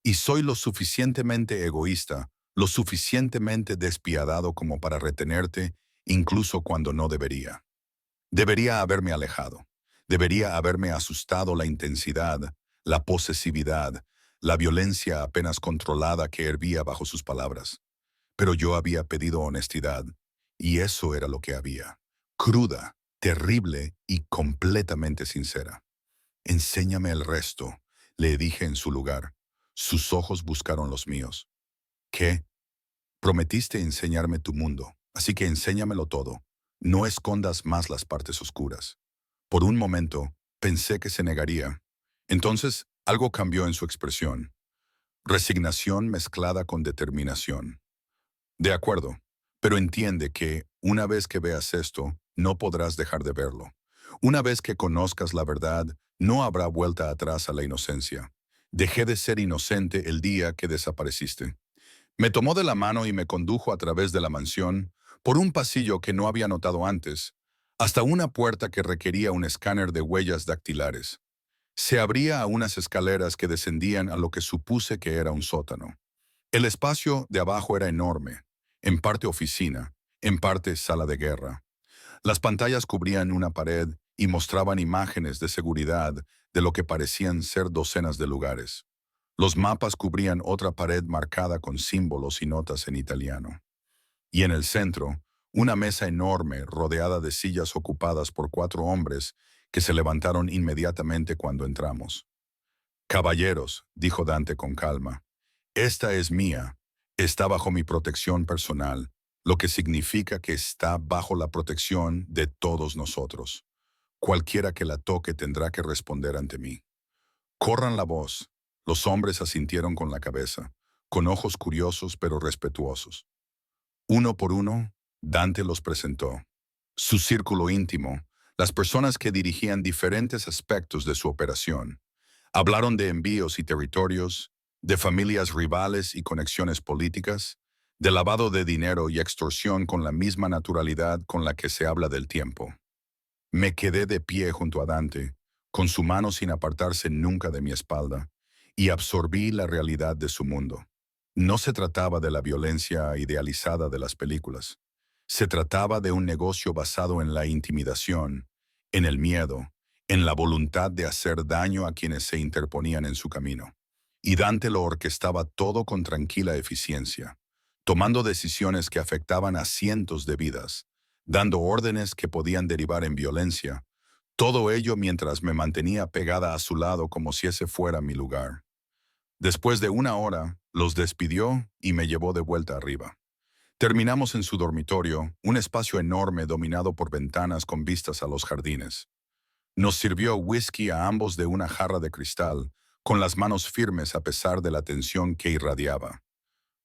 Y soy lo suficientemente egoísta, lo suficientemente despiadado como para retenerte, incluso cuando no debería. Debería haberme alejado. Debería haberme asustado la intensidad, la posesividad, la violencia apenas controlada que hervía bajo sus palabras. Pero yo había pedido honestidad, y eso era lo que había. Cruda, terrible y completamente sincera. Enséñame el resto, le dije en su lugar. Sus ojos buscaron los míos. ¿Qué? Prometiste enseñarme tu mundo, así que enséñamelo todo. No escondas más las partes oscuras. Por un momento, pensé que se negaría. Entonces, algo cambió en su expresión. Resignación mezclada con determinación. De acuerdo, pero entiende que, una vez que veas esto, no podrás dejar de verlo. Una vez que conozcas la verdad, no habrá vuelta atrás a la inocencia. Dejé de ser inocente el día que desapareciste. Me tomó de la mano y me condujo a través de la mansión, por un pasillo que no había notado antes, hasta una puerta que requería un escáner de huellas dactilares. Se abría a unas escaleras que descendían a lo que supuse que era un sótano. El espacio de abajo era enorme, en parte oficina, en parte sala de guerra. Las pantallas cubrían una pared y mostraban imágenes de seguridad de lo que parecían ser docenas de lugares. Los mapas cubrían otra pared marcada con símbolos y notas en italiano. Y en el centro, una mesa enorme rodeada de sillas ocupadas por 4 hombres que se levantaron inmediatamente cuando entramos. Caballeros, dijo Dante con calma, esta es mía, está bajo mi protección personal, lo que significa que está bajo la protección de todos nosotros. Cualquiera que la toque tendrá que responder ante mí. Corran la voz. Los hombres asintieron con la cabeza, con ojos curiosos pero respetuosos. Uno por uno, Dante los presentó. Su círculo íntimo, las personas que dirigían diferentes aspectos de su operación. Hablaron de envíos y territorios, de familias rivales y conexiones políticas, de lavado de dinero y extorsión con la misma naturalidad con la que se habla del tiempo. Me quedé de pie junto a Dante, con su mano sin apartarse nunca de mi espalda, y absorbí la realidad de su mundo. No se trataba de la violencia idealizada de las películas. Se trataba de un negocio basado en la intimidación, en el miedo, en la voluntad de hacer daño a quienes se interponían en su camino. Y Dante lo orquestaba todo con tranquila eficiencia, tomando decisiones que afectaban a cientos de vidas, dando órdenes que podían derivar en violencia, todo ello mientras me mantenía pegada a su lado como si ese fuera mi lugar. Después de una hora, los despidió y me llevó de vuelta arriba. Terminamos en su dormitorio, un espacio enorme dominado por ventanas con vistas a los jardines. Nos sirvió whisky a ambos de una jarra de cristal, con las manos firmes a pesar de la tensión que irradiaba.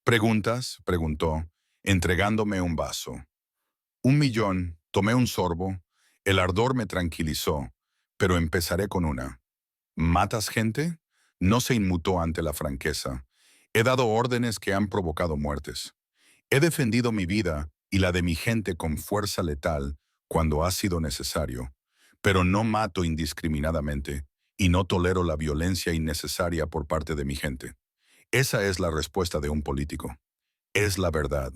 ¿Preguntas?, preguntó, entregándome un vaso. 1 millón, tomé un sorbo, el ardor me tranquilizó, pero empezaré con una. ¿Matas gente? No se inmutó ante la franqueza. He dado órdenes que han provocado muertes. He defendido mi vida y la de mi gente con fuerza letal cuando ha sido necesario, pero no mato indiscriminadamente y no tolero la violencia innecesaria por parte de mi gente. Esa es la respuesta de un político. Es la verdad.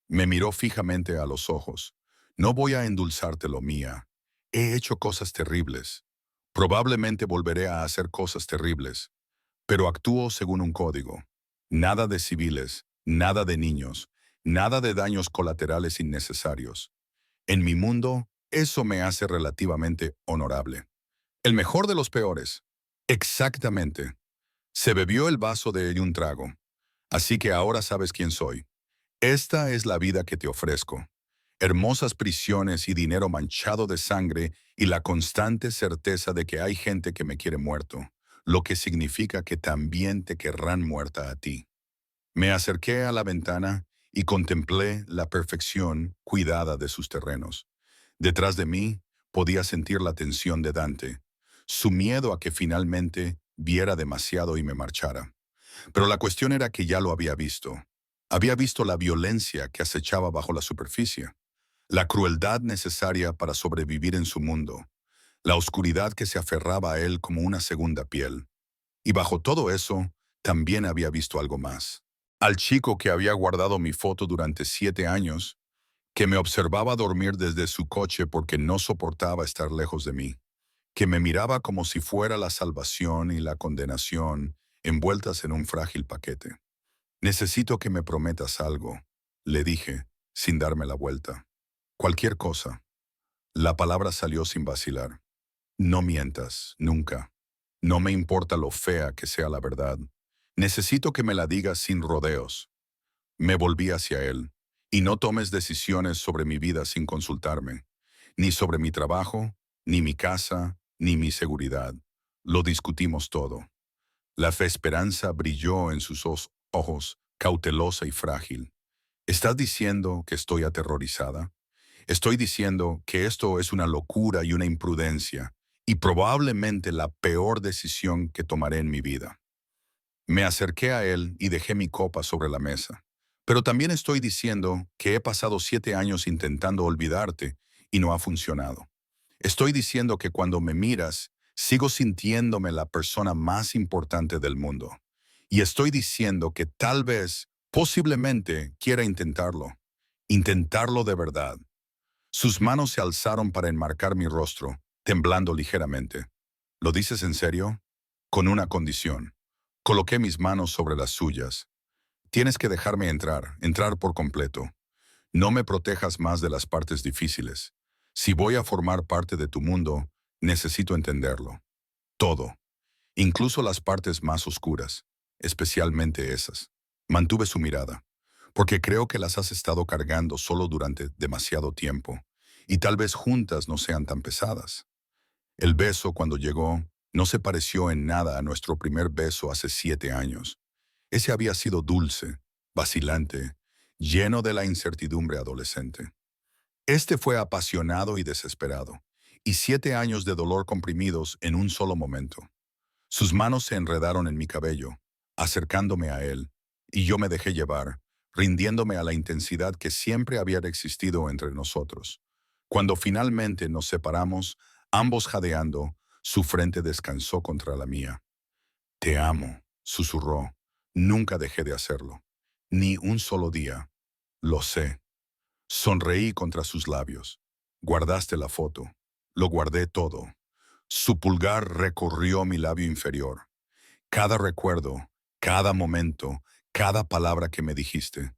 Me miró fijamente a los ojos. No voy a endulzarte lo mía. He hecho cosas terribles. Probablemente volveré a hacer cosas terribles, pero actúo según un código. Nada de civiles, nada de niños, nada de daños colaterales innecesarios. En mi mundo, eso me hace relativamente honorable. El mejor de los peores. Exactamente. Se bebió el vaso de un trago. Así que ahora sabes quién soy. Esta es la vida que te ofrezco. Hermosas prisiones y dinero manchado de sangre y la constante certeza de que hay gente que me quiere muerto, lo que significa que también te querrán muerta a ti. Me acerqué a la ventana y contemplé la perfección cuidada de sus terrenos. Detrás de mí podía sentir la tensión de Dante, su miedo a que finalmente viera demasiado y me marchara. Pero la cuestión era que ya lo había visto. Había visto la violencia que acechaba bajo la superficie, la crueldad necesaria para sobrevivir en su mundo, la oscuridad que se aferraba a él como una segunda piel. Y bajo todo eso, también había visto algo más. Al chico que había guardado mi foto durante 7 años, que me observaba dormir desde su coche porque no soportaba estar lejos de mí, que me miraba como si fuera la salvación y la condenación envueltas en un frágil paquete. Necesito que me prometas algo, le dije, sin darme la vuelta. Cualquier cosa. La palabra salió sin vacilar. No mientas, nunca. No me importa lo fea que sea la verdad. Necesito que me la digas sin rodeos. Me volví hacia él. Y no tomes decisiones sobre mi vida sin consultarme. Ni sobre mi trabajo, ni mi casa, ni mi seguridad. Lo discutimos todo. La fe esperanza brilló en sus ojos, cautelosa y frágil. ¿Estás diciendo que estoy aterrorizada? Estoy diciendo que esto es una locura y una imprudencia, y probablemente la peor decisión que tomaré en mi vida. Me acerqué a él y dejé mi copa sobre la mesa. Pero también estoy diciendo que he pasado 7 años intentando olvidarte y no ha funcionado. Estoy diciendo que cuando me miras, sigo sintiéndome la persona más importante del mundo. Y estoy diciendo que tal vez, posiblemente, quiera intentarlo. Intentarlo de verdad. Sus manos se alzaron para enmarcar mi rostro, temblando ligeramente. ¿Lo dices en serio? Con una condición. Coloqué mis manos sobre las suyas. Tienes que dejarme entrar por completo. No me protejas más de las partes difíciles. Si voy a formar parte de tu mundo, necesito entenderlo. Todo, incluso las partes más oscuras, especialmente esas. Mantuve su mirada, porque creo que las has estado cargando solo durante demasiado tiempo, y tal vez juntas no sean tan pesadas. El beso, cuando llegó, no se pareció en nada a nuestro primer beso hace 7 años. Ese había sido dulce, vacilante, lleno de la incertidumbre adolescente. Este fue apasionado y desesperado, y 7 años de dolor comprimidos en un solo momento. Sus manos se enredaron en mi cabello, acercándome a él, y yo me dejé llevar, rindiéndome a la intensidad que siempre había existido entre nosotros. Cuando finalmente nos separamos, ambos jadeando, su frente descansó contra la mía. Te amo, susurró. Nunca dejé de hacerlo. Ni un solo día. Lo sé. Sonreí contra sus labios. Guardaste la foto. Lo guardé todo. Su pulgar recorrió mi labio inferior. Cada recuerdo, cada momento, cada palabra que me dijiste.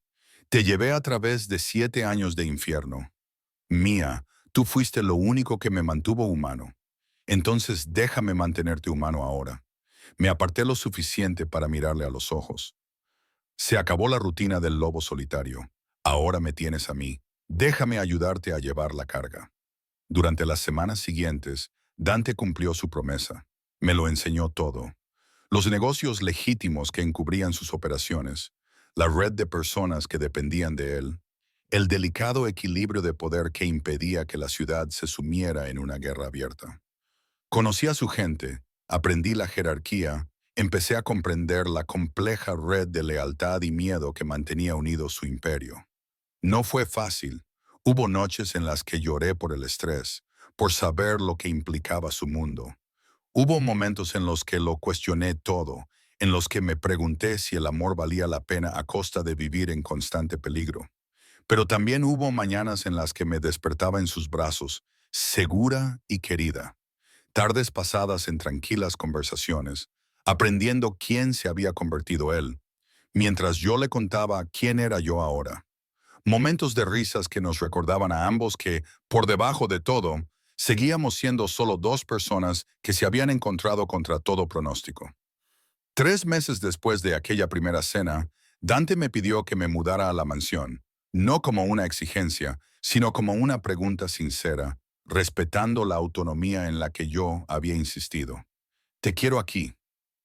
Te llevé a través de 7 años de infierno. Mía, tú fuiste lo único que me mantuvo humano. Entonces déjame mantenerte humano ahora. Me aparté lo suficiente para mirarle a los ojos. Se acabó la rutina del lobo solitario. Ahora me tienes a mí. Déjame ayudarte a llevar la carga. Durante las semanas siguientes, Dante cumplió su promesa. Me lo enseñó todo. Los negocios legítimos que encubrían sus operaciones, la red de personas que dependían de él, el delicado equilibrio de poder que impedía que la ciudad se sumiera en una guerra abierta. Conocí a su gente, aprendí la jerarquía, empecé a comprender la compleja red de lealtad y miedo que mantenía unido su imperio. No fue fácil. Hubo noches en las que lloré por el estrés, por saber lo que implicaba su mundo. Hubo momentos en los que lo cuestioné todo, en los que me pregunté si el amor valía la pena a costa de vivir en constante peligro. Pero también hubo mañanas en las que me despertaba en sus brazos, segura y querida. Tardes pasadas en tranquilas conversaciones, aprendiendo quién se había convertido él, mientras yo le contaba quién era yo ahora. Momentos de risas que nos recordaban a ambos que, por debajo de todo, seguíamos siendo solo dos personas que se habían encontrado contra todo pronóstico. 3 meses después de aquella primera cena, Dante me pidió que me mudara a la mansión, no como una exigencia, sino como una pregunta sincera, respetando la autonomía en la que yo había insistido. Te quiero aquí,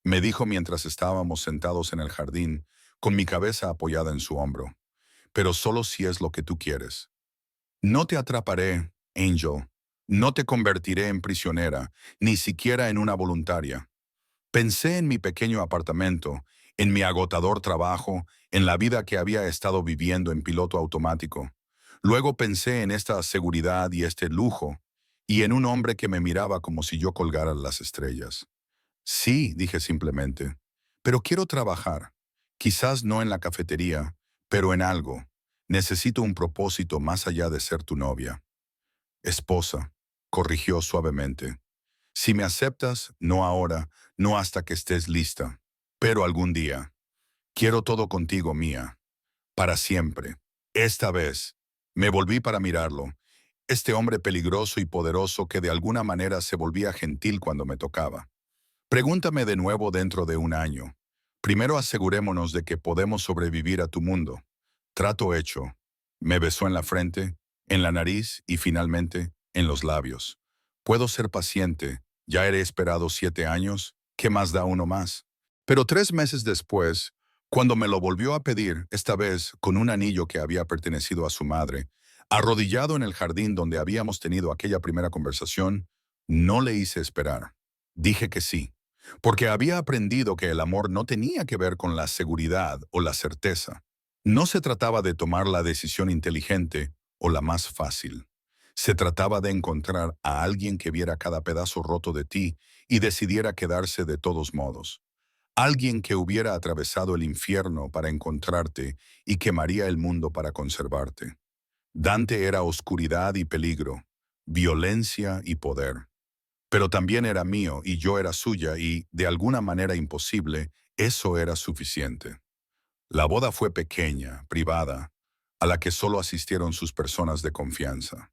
me dijo mientras estábamos sentados en el jardín, con mi cabeza apoyada en su hombro, pero solo si es lo que tú quieres. No te atraparé, Angel, no te convertiré en prisionera, ni siquiera en una voluntaria. Pensé en mi pequeño apartamento, en mi agotador trabajo, en la vida que había estado viviendo en piloto automático. Luego pensé en esta seguridad y este lujo, y en un hombre que me miraba como si yo colgara las estrellas. Sí, dije simplemente, pero quiero trabajar. Quizás no en la cafetería, pero en algo. Necesito un propósito más allá de ser tu novia. Esposa, corrigió suavemente. Si me aceptas, no ahora, no hasta que estés lista, pero algún día. Quiero todo contigo, mía, para siempre. Esta vez, me volví para mirarlo, este hombre peligroso y poderoso que de alguna manera se volvía gentil cuando me tocaba. Pregúntame de nuevo dentro de un año. Primero asegurémonos de que podemos sobrevivir a tu mundo. Trato hecho. Me besó en la frente, en la nariz y finalmente en los labios. Puedo ser paciente. Ya he esperado 7 años. ¿Qué más da uno más? Pero 3 meses después, cuando me lo volvió a pedir, esta vez con un anillo que había pertenecido a su madre, arrodillado en el jardín donde habíamos tenido aquella primera conversación, no le hice esperar. Dije que sí, porque había aprendido que el amor no tenía que ver con la seguridad o la certeza. No se trataba de tomar la decisión inteligente o la más fácil. Se trataba de encontrar a alguien que viera cada pedazo roto de ti y decidiera quedarse de todos modos. Alguien que hubiera atravesado el infierno para encontrarte y quemaría el mundo para conservarte. Dante era oscuridad y peligro, violencia y poder. Pero también era mío y yo era suya y, de alguna manera imposible, eso era suficiente. La boda fue pequeña, privada, a la que solo asistieron sus personas de confianza.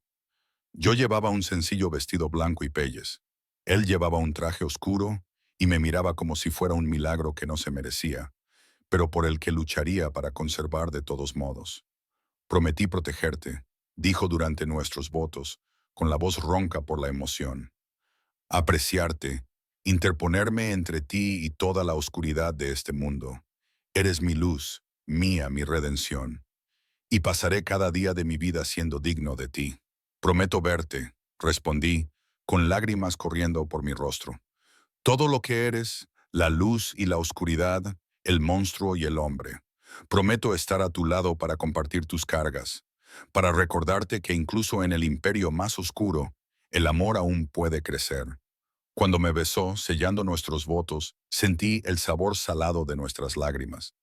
Yo llevaba un sencillo vestido blanco y peyes. Él llevaba un traje oscuro y me miraba como si fuera un milagro que no se merecía, pero por el que lucharía para conservar de todos modos. Prometí protegerte, dijo durante nuestros votos, con la voz ronca por la emoción. Apreciarte, interponerme entre ti y toda la oscuridad de este mundo. Eres mi luz, mía, mi redención. Y pasaré cada día de mi vida siendo digno de ti. Prometo verte, respondí, con lágrimas corriendo por mi rostro. Todo lo que eres, la luz y la oscuridad, el monstruo y el hombre. Prometo estar a tu lado para compartir tus cargas, para recordarte que incluso en el imperio más oscuro, el amor aún puede crecer. Cuando me besó, sellando nuestros votos, sentí el sabor salado de nuestras lágrimas.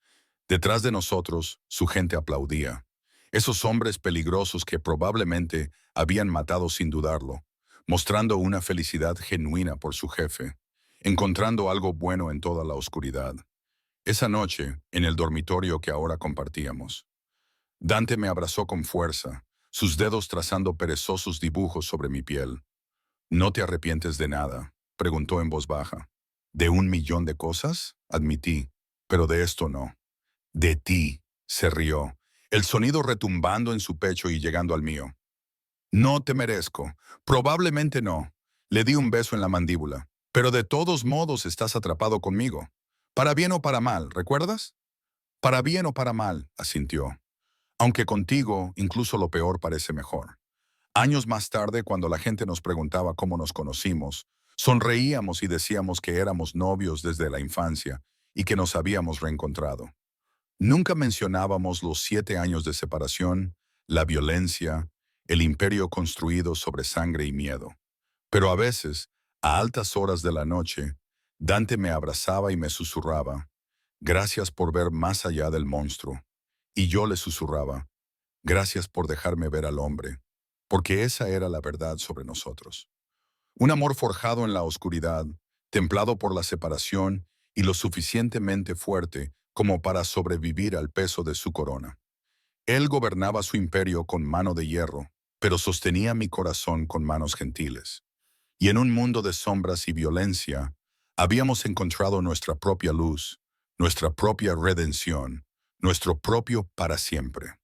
Detrás de nosotros, su gente aplaudía. Esos hombres peligrosos que probablemente habían matado sin dudarlo, mostrando una felicidad genuina por su jefe, encontrando algo bueno en toda la oscuridad. Esa noche, en el dormitorio que ahora compartíamos, Dante me abrazó con fuerza, sus dedos trazando perezosos dibujos sobre mi piel. ¿No te arrepientes de nada?, preguntó en voz baja. ¿De 1 millón de cosas?, admití, pero de esto no. De ti, se rió, el sonido retumbando en su pecho y llegando al mío. No te merezco, probablemente no. Le di un beso en la mandíbula, pero de todos modos estás atrapado conmigo. Para bien o para mal, ¿recuerdas? Para bien o para mal, asintió. Aunque contigo, incluso lo peor parece mejor. Años más tarde, cuando la gente nos preguntaba cómo nos conocimos, sonreíamos y decíamos que éramos novios desde la infancia y que nos habíamos reencontrado. Nunca mencionábamos los 7 años de separación, la violencia, el imperio construido sobre sangre y miedo. Pero a veces, a altas horas de la noche, Dante me abrazaba y me susurraba, «Gracias por ver más allá del monstruo». Y yo le susurraba, «Gracias por dejarme ver al hombre», porque esa era la verdad sobre nosotros. Un amor forjado en la oscuridad, templado por la separación y lo suficientemente fuerte como para sobrevivir al peso de su corona. Él gobernaba su imperio con mano de hierro, pero sostenía mi corazón con manos gentiles. Y en un mundo de sombras y violencia, habíamos encontrado nuestra propia luz, nuestra propia redención, nuestro propio para siempre.